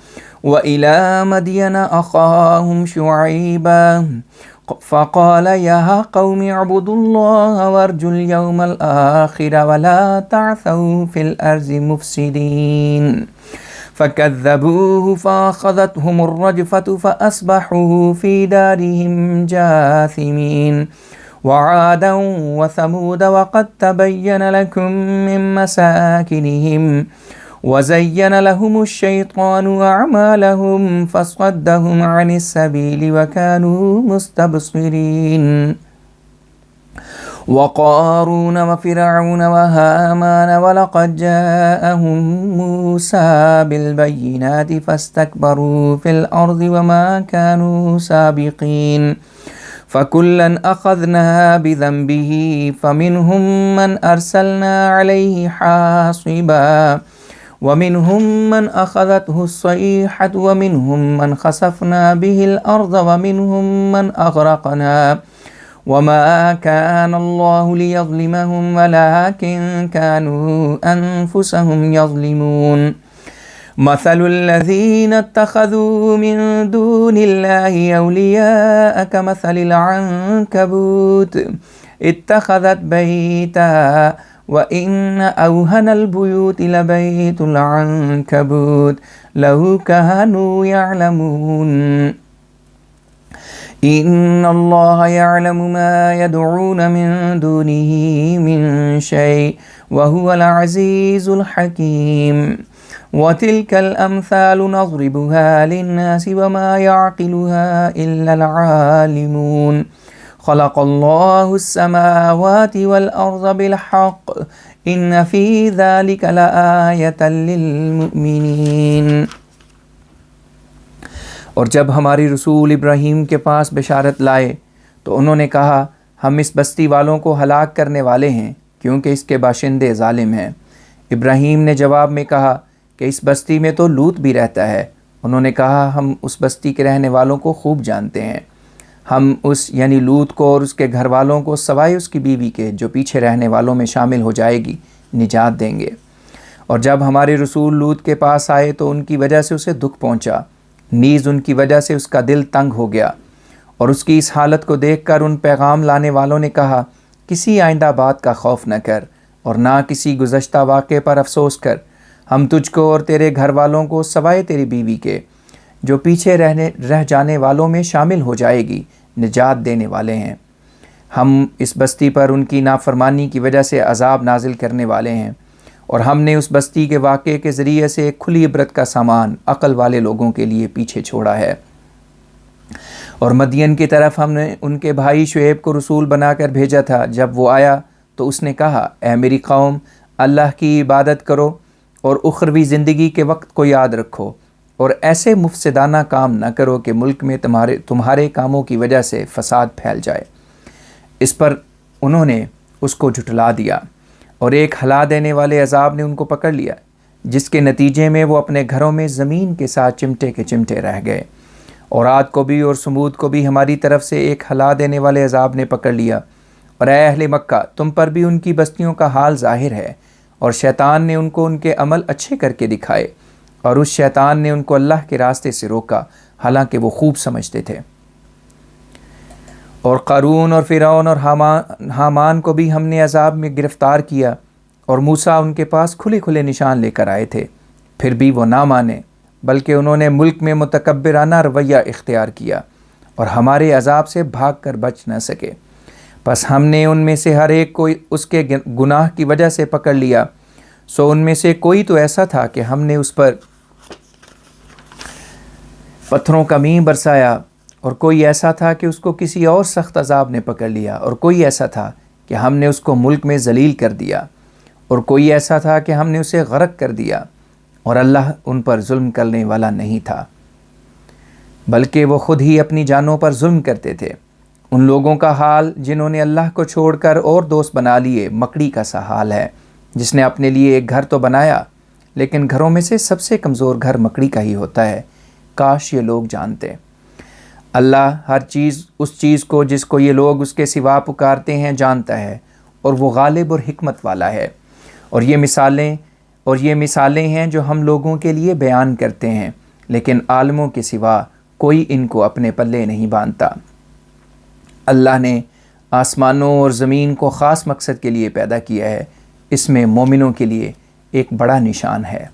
وإلى مدين أخاهم شعيبا فقال يا قوم اعبدوا الله وارجوا اليوم الآخر ولا تعثوا في الأرض مفسدين فكذبوه فأخذتهم الرجفة فأصبحوا في دارهم جاثمين وعادا وثمود وقد تبين لكم من مساكنهم وزين لهم الشيطان أعمالهم فصدهم عن السبيل وكانوا مستبصرين وقارون وفرعون وهامان ولقد جاءهم موسى بالبينات فاستكبروا في الأرض وما كانوا سابقين فكلا أخذنا بذنبه فمنهم من أرسلنا عليه حاصبا ومنهم من أخذته الصيحة ومنهم من خسفنا به الأرض ومنهم من أغرقنا وما كان الله ليظلمهم ولكن كانوا أنفسهم يظلمون مثل الذين اتخذوا من دون الله أولياء كمثل العنكبوت اتخذت بيتا وإن أوهن البيوت لبيت العنكبوت لو كانوا يعلمون إن الله يعلم ما يدعون من دونه من شيء وهو العزيز الحكيم وتلك الأمثال نضربها للناس وما يعقلها إلا العالمون خلق الله السماوات والأرض بالحق إن في ذلك لآية للمؤمنين۔ اور جب ہماری رسول ابراہیم کے پاس بشارت لائے تو انہوں نے کہا ہم اس بستی والوں کو ہلاک کرنے والے ہیں کیونکہ اس کے باشندے ظالم ہیں۔ ابراہیم نے جواب میں کہا کہ اس بستی میں تو لوط بھی رہتا ہے۔ انہوں نے کہا ہم اس بستی کے رہنے والوں کو خوب جانتے ہیں، ہم اس یعنی لوط کو اور اس کے گھر والوں کو سوائے اس کی بیوی کے جو پیچھے رہنے والوں میں شامل ہو جائے گی نجات دیں گے۔ اور جب ہمارے رسول لوط کے پاس آئے تو ان کی وجہ سے اسے دکھ پہنچا، نیز ان کی وجہ سے اس کا دل تنگ ہو گیا، اور اس کی اس حالت کو دیکھ کر ان پیغام لانے والوں نے کہا کسی آئندہ بات کا خوف نہ کر اور نہ کسی گزشتہ واقعے پر افسوس کر، ہم تجھ کو اور تیرے گھر والوں کو سوائے تیری بیوی کے جو پیچھے رہ جانے والوں میں شامل ہو جائے گی نجات دینے والے ہیں۔ ہم اس بستی پر ان کی نافرمانی کی وجہ سے عذاب نازل کرنے والے ہیں، اور ہم نے اس بستی کے واقعے کے ذریعے سے ایک کھلی عبرت کا سامان عقل والے لوگوں کے لیے پیچھے چھوڑا ہے۔ اور مدین کی طرف ہم نے ان کے بھائی شعیب کو رسول بنا کر بھیجا تھا۔ جب وہ آیا تو اس نے کہا اے میری قوم، اللہ کی عبادت کرو اور اخروی زندگی کے وقت کو یاد رکھو، اور ایسے مفسدانہ کام نہ کرو کہ ملک میں تمہارے کاموں کی وجہ سے فساد پھیل جائے۔ اس پر انہوں نے اس کو جھٹلا دیا، اور ایک ہلا دینے والے عذاب نے ان کو پکڑ لیا، جس کے نتیجے میں وہ اپنے گھروں میں زمین کے ساتھ چمٹے کے چمٹے رہ گئے۔ اور عاد کو بھی اور سمود کو بھی ہماری طرف سے ایک ہلا دینے والے عذاب نے پکڑ لیا۔ اور اے اہل مکہ، تم پر بھی ان کی بستیوں کا حال ظاہر ہے، اور شیطان نے ان کو ان کے عمل اچھے کر کے دکھائے، اور اس شیطان نے ان کو اللہ کے راستے سے روکا، حالانکہ وہ خوب سمجھتے تھے۔ اور قارون اور فرعون اور حامان کو بھی ہم نے عذاب میں گرفتار کیا، اور موسیٰ ان کے پاس کھلے کھلے نشان لے کر آئے تھے، پھر بھی وہ نہ مانے، بلکہ انہوں نے ملک میں متکبرانہ رویہ اختیار کیا اور ہمارے عذاب سے بھاگ کر بچ نہ سکے۔ پس ہم نے ان میں سے ہر ایک کو اس کے گناہ کی وجہ سے پکڑ لیا، سو ان میں سے کوئی تو ایسا تھا کہ ہم نے اس پر پتھروں کا مینہ برسایا، اور کوئی ایسا تھا کہ اس کو کسی اور سخت عذاب نے پکڑ لیا، اور کوئی ایسا تھا کہ ہم نے اس کو ملک میں ذلیل کر دیا، اور کوئی ایسا تھا کہ ہم نے اسے غرق کر دیا، اور اللہ ان پر ظلم کرنے والا نہیں تھا، بلکہ وہ خود ہی اپنی جانوں پر ظلم کرتے تھے۔ ان لوگوں کا حال جنہوں نے اللہ کو چھوڑ کر اور دوست بنا لیے مکڑی کا سا حال ہے، جس نے اپنے لیے ایک گھر تو بنایا، لیکن گھروں میں سے سب سے کمزور گھر مکڑی کا ہی ہوتا ہے۔ کاش یہ لوگ جانتے۔ اللہ ہر چیز، اس چیز کو جس کو یہ لوگ اس کے سوا پکارتے ہیں، جانتا ہے، اور وہ غالب اور حکمت والا ہے۔ اور یہ مثالیں ہیں جو ہم لوگوں کے لیے بیان کرتے ہیں، لیکن عالموں کے سوا کوئی ان کو اپنے پلے نہیں باندھتا۔ اللہ نے آسمانوں اور زمین کو خاص مقصد کے لیے پیدا کیا ہے، اس میں مومنوں کے لیے ایک بڑا نشان ہے۔